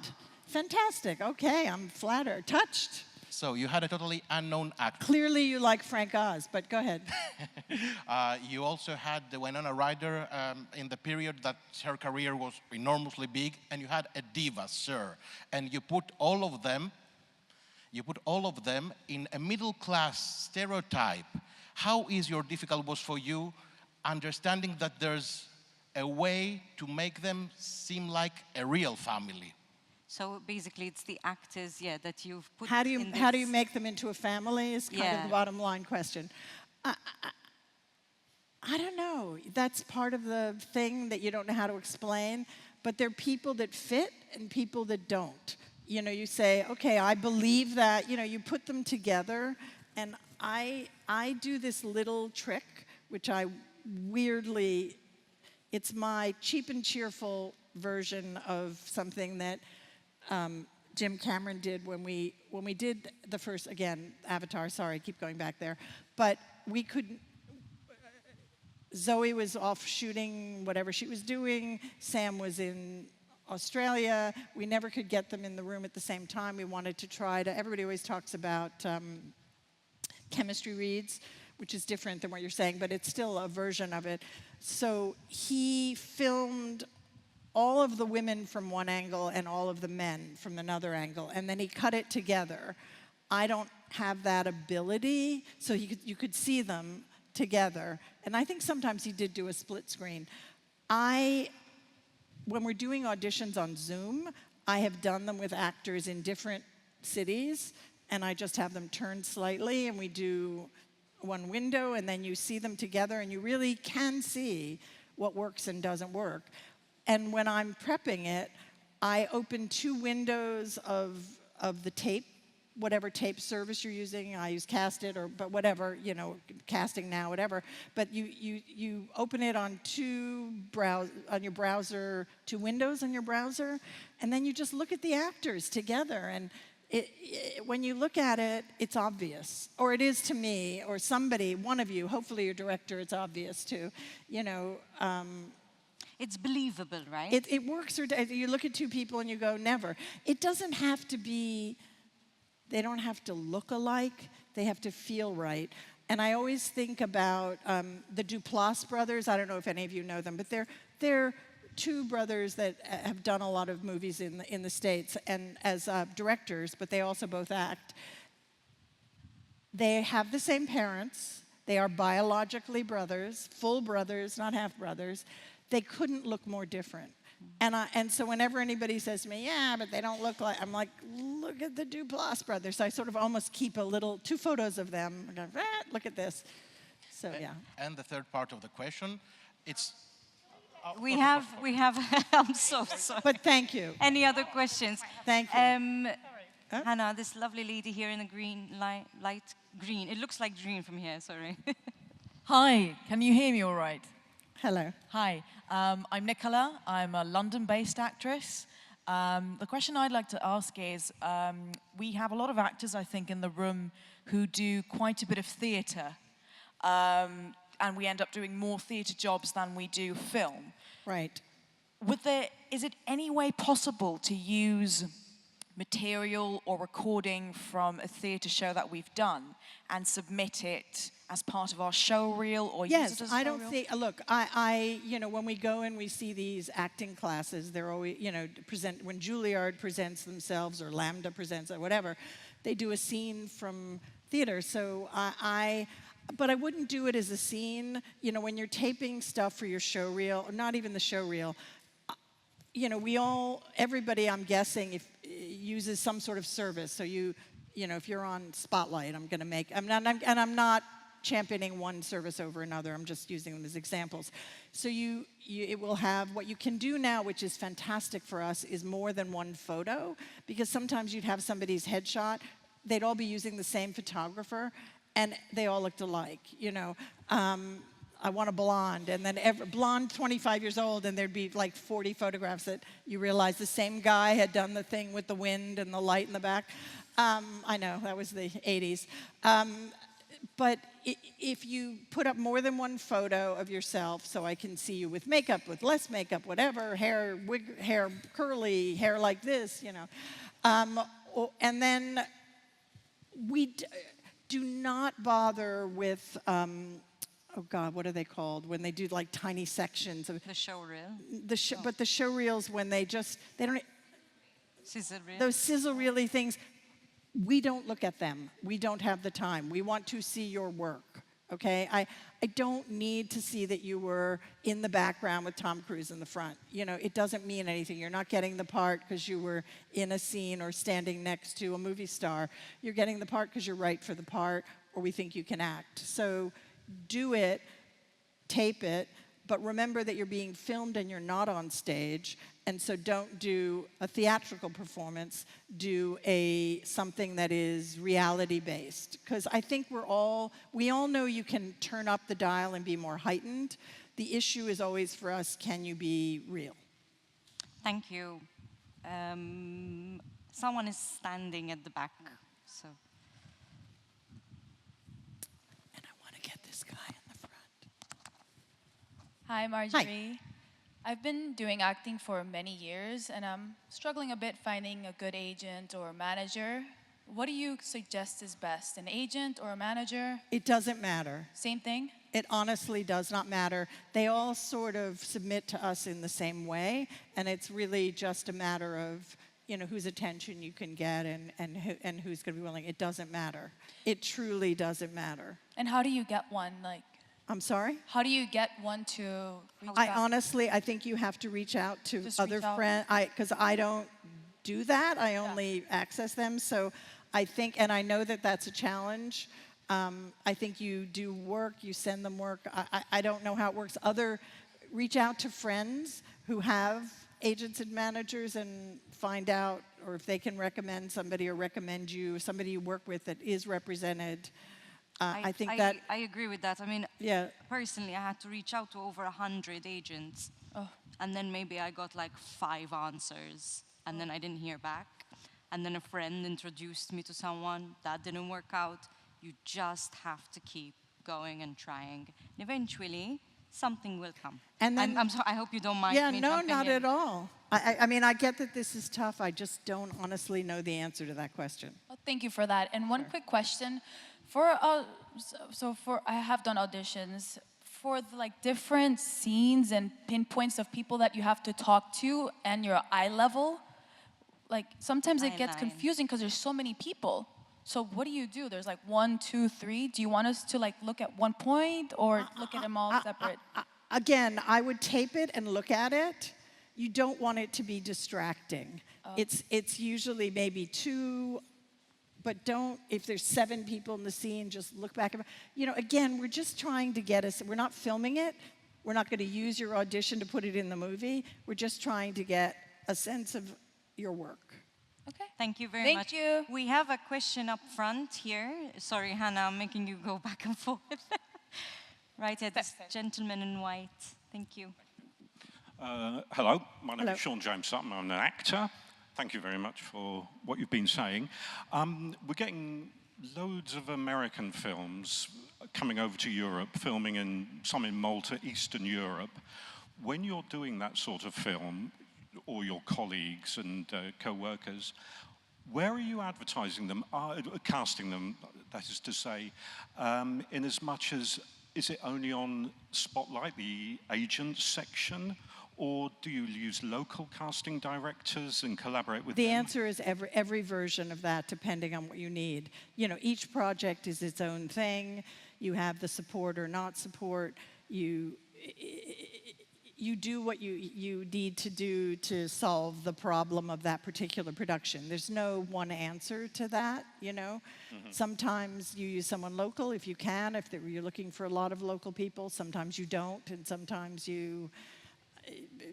Fantastic. Okay, I'm flattered. Touched. So you had a totally unknown actor. Clearly you like Frank Oz, but go ahead. You also had the Winona Ryder in the period that her career was enormously big, and you had a diva, Sir. And you put all of them in a middle-class stereotype. How is your difficult was for you understanding that there's a way to make them seem like a real family? So basically, it's the actors, yeah, that you've put. How do you this- make them into a family is kind of the bottom line question. I don't know. That's part of the thing that you don't know how to explain. But there are people that fit and people that don't. You know, you say, okay, I believe that. You know, you put them together. And I do this little trick, which I weirdly, it's my cheap and cheerful version of something that Jim Cameron did when we did the first, again, Avatar, sorry, keep going back there. But we couldn't, Zoe was off shooting whatever she was doing, Sam was in Australia, we never could get them in the room at the same time. We wanted to try to, everybody always talks about chemistry reads, which is different than what you're saying, but it's still a version of it. So he filmed all of the women from one angle and all of the men from another angle, and then he cut it together. I don't have that ability, so you could see them together. And I think sometimes he did do a split screen. When we're doing auditions on Zoom, I have done them with actors in different cities, and I just have them turned slightly, and we do one window, and then you see them together, and you really can see what works and doesn't work. And when I'm prepping it, I open 2 windows of the tape, whatever tape service you're using. I use Cast It, but whatever, you know, Casting Now, whatever. But you open it on your browser, 2 windows on your browser, and then you just look at the actors together. And when you look at it, it's obvious, or it is to me, or somebody, one of you, hopefully your director, it's obvious to, you know. It's believable, right? It works, or you look at 2 people and you go, never. It doesn't have to be, they don't have to look alike, they have to feel right. And I always think about the Duplass brothers. I don't know if any of you know them, but they're 2 brothers that have done a lot of movies in the States and as directors, but they also both act. They have the same parents. They are biologically brothers, full brothers, not half brothers. They couldn't look more different. And so whenever anybody says to me, yeah, but they don't look like, I'm like, look at the Duplass brothers. So I sort of almost keep 2 photos of them. I go, look at this. So yeah. And the third part of the question, it's... We have, I'm so sorry. But thank you. Any other questions? Thank you. Huh? Hannah, this lovely lady here in the green, light green. It looks like green from here, sorry. Hi, can you hear me all right? Hello. Hi, I'm Nicola. I'm a London-based actress. The question I'd like to ask is, we have a lot of actors, I think, in the room who do quite a bit of theatre. And we end up doing more theatre jobs than we do film. Right. Is it any way possible to use material or recording from a theatre show that we've done and submit it as part of our show reel or use it as a I show don't reel? think, look, I you know, when we go and we see these acting classes, they're always, you know, when Juilliard presents themselves or Lambda presents or whatever, they do a scene from theater. So but I wouldn't do it as a scene. You know, when you're taping stuff for your show reel, or not even the show reel, you know, everybody, I'm guessing, uses some sort of service. So you you know, if you're on Spotlight, I'm going to make, I'm not championing one service over another. I'm just using them as examples. So it will have, what you can do now, which is fantastic for us, is more than one photo, because sometimes you'd have somebody's headshot, they'd all be using the same photographer, and they all looked alike, you know. I want a blonde, and then blonde 25 years old, and there'd be like 40 photographs that you realize the same guy had done the thing with the wind and the light in the back. I know, that was the 80s. But if you put up more than one photo of yourself, so I can see you with makeup, with less makeup, whatever, hair, wig, hair curly, hair like this, you know. And then we do not bother with, oh God, what are they called? When they do like tiny sections of The show reel. But the show reels, when they don't. Sizzle reel. Those sizzle reely things, we don't look at them. We don't have the time. We want to see your work, okay? I don't need to see that you were in the background with Tom Cruise in the front. You know, it doesn't mean anything. You're not getting the part because you were in a scene or standing next to a movie star. You're getting the part because you're right for the part, or we think you can act. So do it, tape it, but remember that you're being filmed and you're not on stage, and so don't do a theatrical performance, do something that is reality-based. Because I think we all know you can turn up the dial and be more heightened. The issue is always for us, can you be real? Thank you. Someone is standing at the back, so. And I want to get this guy in the front. Hi, Margery. I've been doing acting for many years, and I'm struggling a bit finding a good agent or manager. What do you suggest is best, an agent or a manager? It doesn't matter. Same thing? It honestly does not matter. They all sort of submit to us in the same way, and it's really just a matter of, you know, whose attention you can get and who's going to be willing. It doesn't matter. It truly doesn't matter. And how do you get one? Like, I'm sorry? how do you get one to reach I out? honestly, I think you have to reach out to Just other reach out. friends, because I don't do that. I only access them. So I think, and I know that that's a challenge. I think you do work, you send them work. I don't know how it works. Reach out to friends who have agents and managers and find out, or if they can recommend somebody or recommend you, somebody you work with that is represented. I think that... I agree with that. I mean, Yeah. personally, I had to reach out to over 100 agents. Oh. And then maybe I got like 5 answers, and then I didn't hear back. And then a friend introduced me to someone. That didn't work out. You just have to keep going and trying. And eventually, something will come. And then- I'm sorry, I hope you don't mind Yeah, me no, jumping not in. at all. I mean, I get that this is tough. I just don't honestly know the answer to that question. Well, thank you for that. And one quick question. I have done auditions. For the, like, different scenes and pinpoints of people that you have to talk to and your eye level, like, sometimes it gets Eyeline. confusing because there's so many people. So what do you do? There's like 1, 2, 3. Do you want us to like look at one point or look at them all separate? Again, I would tape it and look at it. You don't want it to be distracting. It's usually maybe 2, but don't, if there's 7 people in the scene, just look back. You know, again, we're just trying to get us, we're not filming it. We're not going to use your audition to put it in the movie. We're just trying to get a sense of your work. Okay. Thank you very Thank much. you. We have a question up front here. Sorry, Hannah, I'm making you go back and forth. Right here, this gentleman in white. Thank you. Hello, my name Hello. is Sean James Sutton. I'm an actor. Thank you very much for what you've been saying. We're getting loads of American films coming over to Europe, filming in some in Malta, Eastern Europe. When you're doing that sort of film, or your colleagues and co-workers, where are you advertising them, casting them, that is to say, in as much as, is it only on Spotlight, the agent section, or do you use local casting directors and collaborate with them? The answer is every version of that, depending on what you need. You know, each project is its own thing. You have the support or not support. You you do what you need to do to solve the problem of that particular production. There's no one answer to that, you know. Sometimes you use someone local if you can, if you're looking for a lot of local people. Sometimes you don't, and sometimes you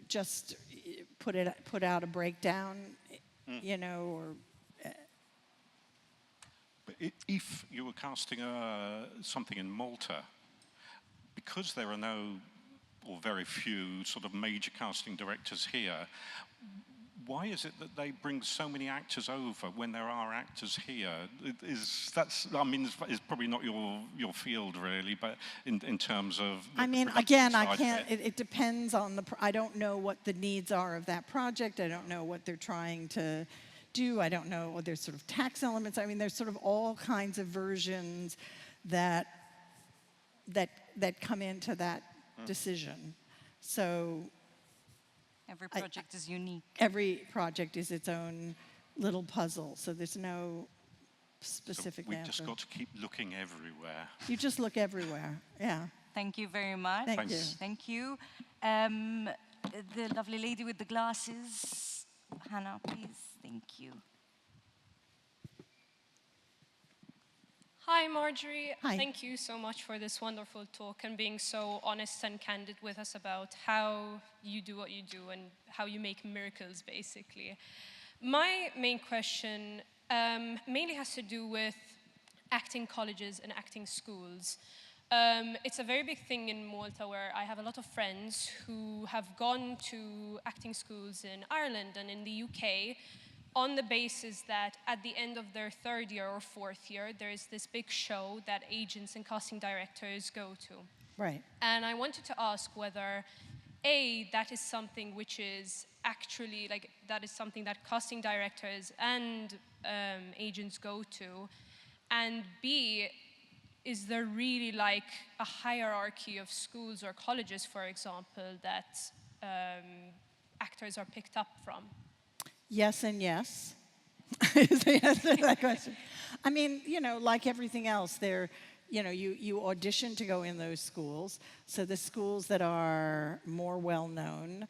just put out a breakdown, you know, or... But if you were casting something in Malta, because there are no, or very few, sort of major casting directors here, why is it that they bring so many actors over when there are actors here? It's probably not your field really, but in terms of the I mean, production again, I side can't, of it. it depends on I don't know what the needs are of that project. I don't know what they're trying to do. I don't know what there's sort of tax elements. I mean, there's sort of all kinds of versions that come into that decision. So Every project is unique. every project is its own little puzzle. So there's no specific We've answer. just got to keep looking everywhere. You just look everywhere. Yeah. Thank you very much. Thank you. Thank you. The lovely lady with the glasses. Hannah, please. Thank you. Hi, Margery. Hi. Thank you so much for this wonderful talk and being so honest and candid with us about how you do what you do and how you make miracles, basically. My main question mainly has to do with acting colleges and acting schools. It's a very big thing in Malta where I have a lot of friends who have gone to acting schools in Ireland and in the UK on the basis that at the end of their third year or fourth year, there's this big show that agents and casting directors go to. Right. And I wanted to ask whether, A, that is something which is actually, like, that is something that casting directors and agents go to, and B, is there really like a hierarchy of schools or colleges, for example, that actors are picked up from? Yes and yes is the answer to that question. I mean, you know, like everything else, you audition to go in those schools. So the schools that are more well-known,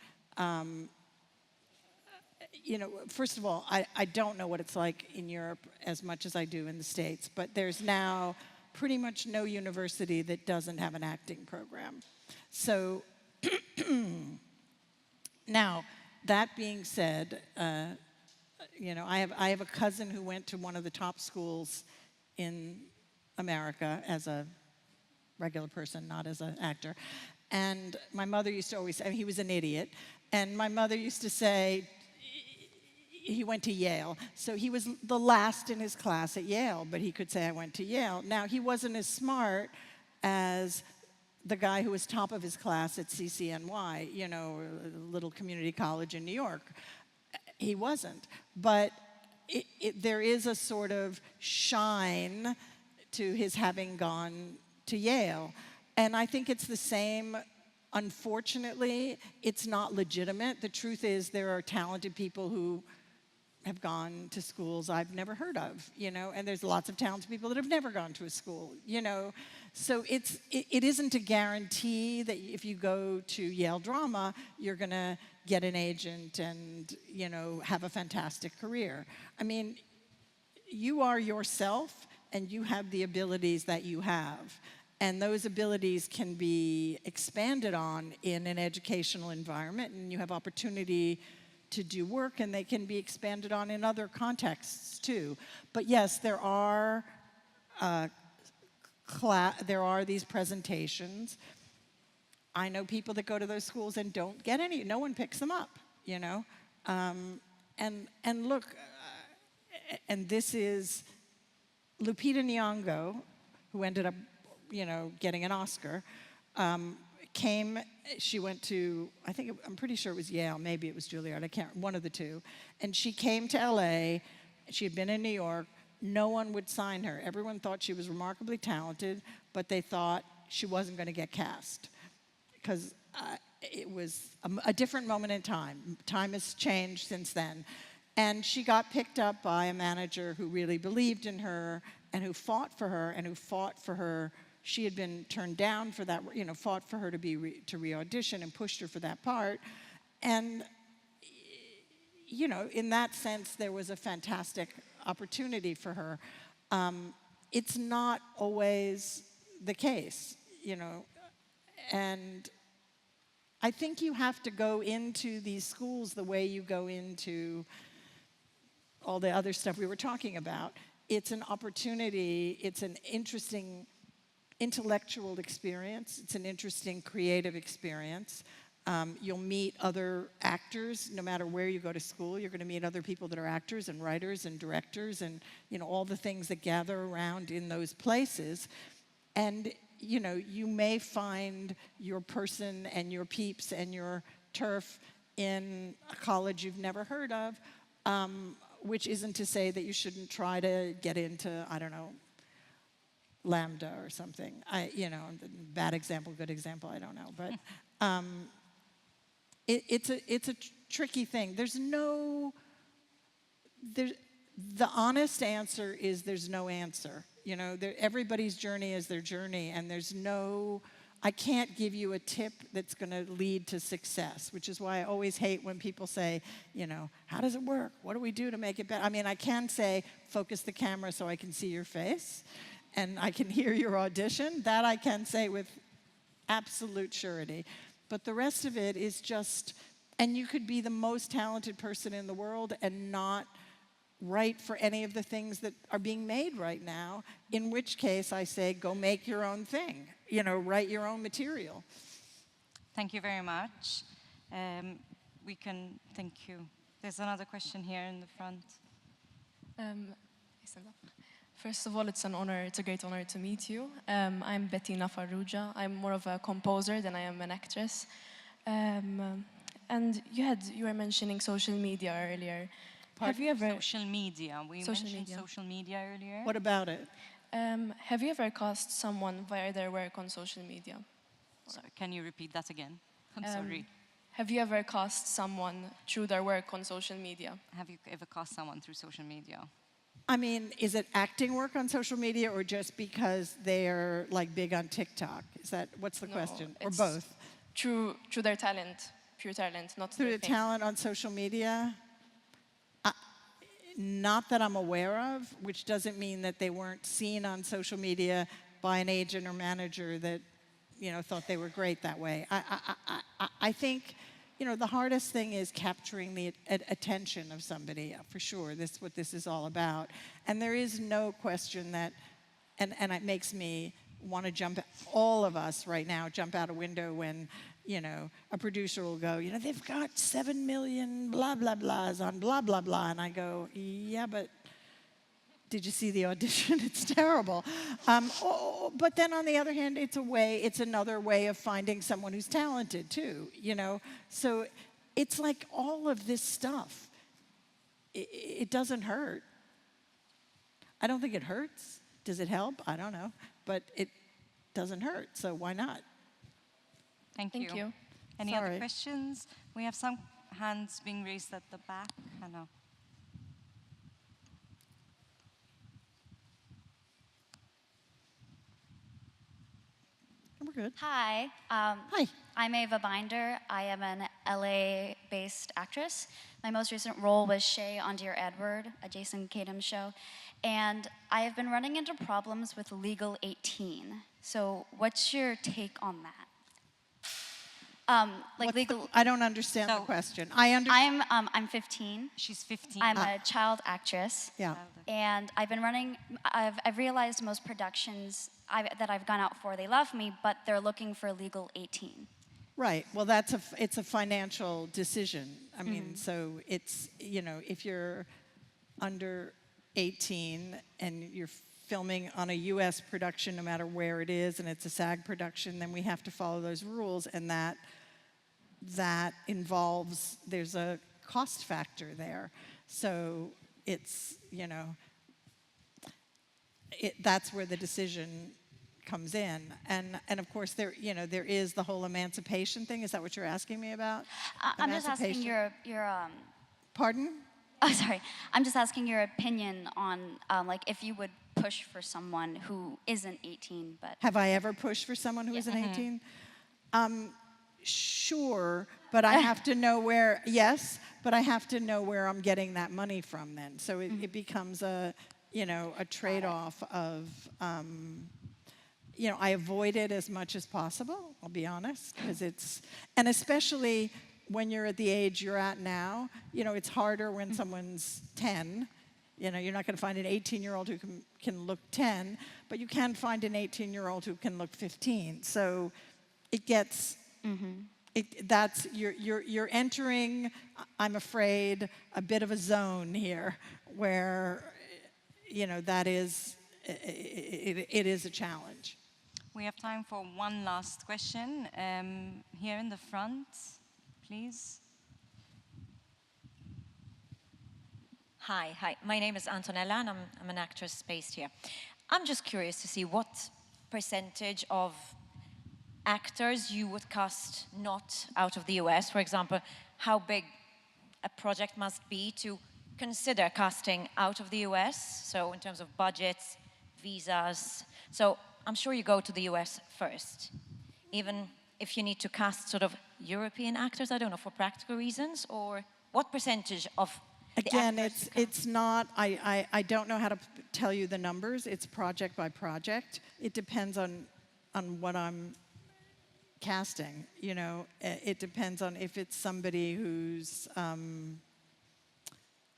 you know, first of all, I don't know what it's like in Europe as much as I do in the States, but there's now pretty much no university that doesn't have an acting program. So now, that being said, you know, I have a cousin who went to one of the top schools in America as a regular person, not as an actor. And my mother used to always say, I mean, he was an idiot, and my mother used to say, he went to Yale. So he was the last in his class at Yale, but he could say, I went to Yale. Now, he wasn't as smart as the guy who was top of his class at CCNY, you know, a little community college in New York. He wasn't. But there is a sort of shine to his having gone to Yale. And I think it's the same. Unfortunately, it's not legitimate. The truth is there are talented people who have gone to schools I've never heard of, you know, and there's lots of talented people that have never gone to a school, you know. So it isn't a guarantee that if you go to Yale Drama, you're going to get an agent and, you know, have a fantastic career. I mean, you are yourself and you have the abilities that you have. And those abilities can be expanded on in an educational environment, and you have opportunity to do work, and they can be expanded on in other contexts too. But yes, there are these presentations. I know people that go to those schools and don't get any. No one picks them up, you know. And look, and this is Lupita Nyong'o, who ended up, you know, getting an Oscar. She went to, I'm pretty sure it was Yale, maybe it was Juilliard, one of the two. And she came to LA, she had been in New York, no one would sign her. Everyone thought she was remarkably talented, but they thought she wasn't going to get cast. Because it was a different moment in time. Time has changed since then. And she got picked up by a manager who really believed in her, and who fought for her, she had been turned down for that, fought for her to to re-audition and pushed her for that part. And, in that sense, there was a fantastic opportunity for her. It's not always the case, and I think you have to go into these schools the way you go into all the other stuff we were talking about. It's an opportunity, it's an interesting intellectual experience, it's an interesting creative experience. You'll meet other actors, no matter where you go to school. You're going to meet other people that are actors and writers and directors and all the things that gather around in those places. And you may find your person and your peeps and your turf in a college you've never heard of, which isn't to say that you shouldn't try to get into, I don't know, Lambda or something. Bad example, good example, I don't know. But it's a tricky thing. The honest answer is there's no answer. Everybody's journey is their journey, and I can't give you a tip that's going to lead to success, which is why I always hate when people say, how does it work? What do we do to make it better? I mean, I can say, focus the camera so I can see your face, and I can hear your audition. That I can say with absolute surety. But the rest of it is just, and you could be the most talented person in the world and not right for any of the things that are being made right now, in which case I say, go make your own thing, write your own material. Thank you very much. Thank you. There's another question here in the front. First of all, it's a great honor to meet you. I'm Bettina Farrugia. I'm more of a composer than I am an actress. And you were mentioning social media earlier. Pardon? Have you ever... Social media. We mentioned social media earlier. What about it? Have you ever cast someone via their work on social media? Sorry, can you repeat that again? I'm sorry. Have you ever cast someone through their work on social media? Have you ever cast someone through social media? I mean, is it acting work on social media or just because they're like big on TikTok? What's the question? Or both? Through their talent, pure talent, not through the talent on social media? Not that I'm aware of, which doesn't mean that they weren't seen on social media by an agent or manager that, thought they were great that way. I think, the hardest thing is capturing the attention of somebody, for sure. That's what this is all about. And there is no question that, and it makes me want to all of us right now, jump out a window when, a producer will go, they've got 7 million blah, blah, blahs on blah, blah, blah. And I go, yeah, but did you see the audition? It's terrible. But then on the other hand, it's another way of finding someone who's talented too, So it's like all of this stuff, it doesn't hurt. I don't think it hurts. Does it help? I don't know. But it doesn't hurt, so why not? Thank you. Any other questions? We have some hands being raised at the back. Hannah. We're good. Hi. Hi. I'm Ava Binder. I am an LA-based actress. My most recent role was Shay on Dear Edward, a Jason Kadam show. And I have been running into problems with Legal 18. So what's your take on that? I don't understand the question. I'm 15. She's 15. I'm a child actress. Yeah. And I've realized most productions that I've gone out for, they love me, but they're looking for Legal 18. Right. Well, it's a financial decision. I mean, so it's, if you're under 18 and you're filming on a U.S. production, no matter where it is, and it's a SAG production, then we have to follow those rules, and that involves, there's a cost factor there. So it's, that's where the decision comes in. And of course, there is the whole emancipation thing. Is that what you're asking me about? I'm just asking your Pardon? Oh, sorry. I'm just asking your opinion on, if you would push for someone who isn't 18, but... Have I ever pushed for someone who isn't 18? Sure, but I have to know where, yes, but I have to know where I'm getting that money from then. So it becomes a, a trade-off of, I avoid it as much as possible, I'll be honest, because and especially when you're at the age you're at now, it's harder when someone's 10. You're not going to find an 18-year-old who can look 10, but you can find an 18-year-old who can look 15. So it gets... You're entering, I'm afraid, a bit of a zone here where, that is, it is a challenge. We have time for one last question. Here in the front, please. Hi. My name is Antonella, and I'm an actress based here. I'm just curious to see what percentage of actors you would cast not out of the US. For example, how big a project must be to consider casting out of the US, so in terms of budgets, visas. So I'm sure you go to the US first, even if you need to cast sort of European actors, I don't know, for practical reasons, or what percentage of Again, it's not, I don't know how to tell you the numbers. It's project by project. It depends on what I'm casting, it depends on if it's somebody who's, I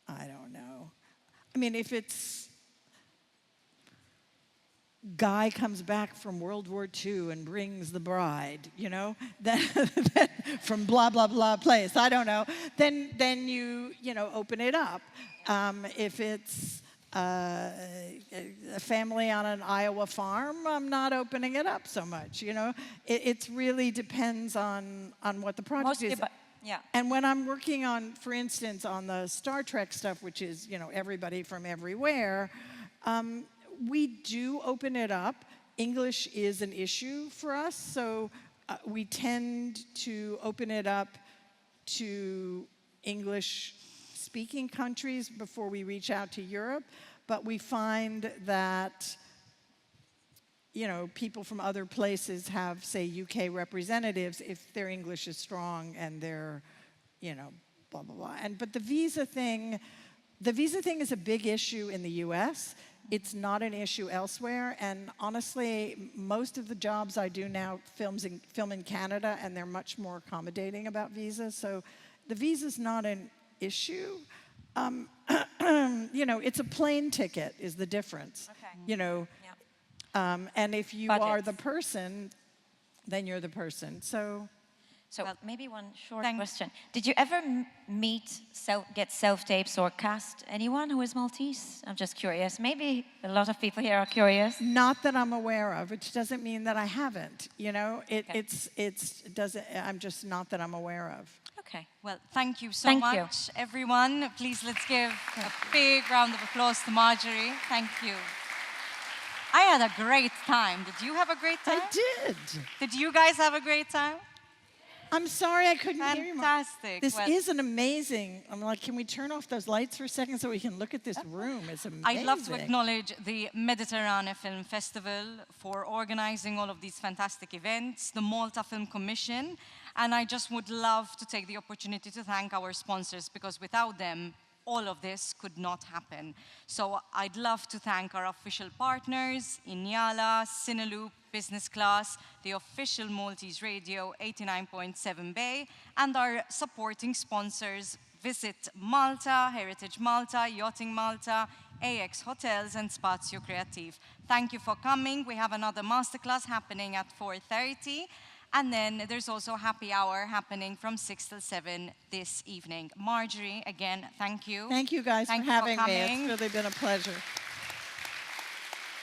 don't know. I mean, if it's guy comes back from World War II and brings the bride, then from blah, blah, blah place, I don't know, then you open it up. If it's a family on an Iowa farm, I'm not opening it up so much, It really depends on what the project is. Yeah. And when I'm working on, for instance, on the Star Trek stuff, which is, everybody from everywhere, we do open it up. English is an issue for us, so we tend to open it up to English-speaking countries before we reach out to Europe, but we find that people from other places have, say, UK representatives if their English is strong and they're, blah, blah, blah. But the visa thing is a big issue in the US. It's not an issue elsewhere, and honestly, most of the jobs I do now film in Canada, and they're much more accommodating about visas, so the visa's not an issue. It's a plane ticket is the difference. Okay. And if you are the person, then you're the person. So well, maybe one short question. Did you ever get self-tapes or cast anyone who is Maltese? I'm just curious. Maybe a lot of people here are curious. Not that I'm aware of, which doesn't mean that I haven't. I'm just not that I'm aware of. Okay. Well, thank you so much, everyone. Please, let's give a big round of applause to Margery. Thank you. I had a great time. Did you have a great time? I did. Did you guys have a great time? I'm sorry I couldn't hear you. Fantastic. This is an amazing, I'm like, can we turn off those lights for a second so we can look at this room? It's amazing. I'd love to acknowledge the Mediterranean Film Festival for organizing all of these fantastic events, the Malta Film Commission, and I just would love to take the opportunity to thank our sponsors, because without them, all of this could not happen. So I'd love to thank our official partners, Inyala, Cineloop, Business Class, the official Maltese Radio 89.7 Bay, and our supporting sponsors, Visit Malta, Heritage Malta, Yachting Malta, AX Hotels, and Spazio Creative. Thank you for coming. We have another masterclass happening at 4:30. And then there's also happy hour happening from 6 till 7 this evening. Margery, again, thank you. Thank you guys for having me. It's really been a pleasure.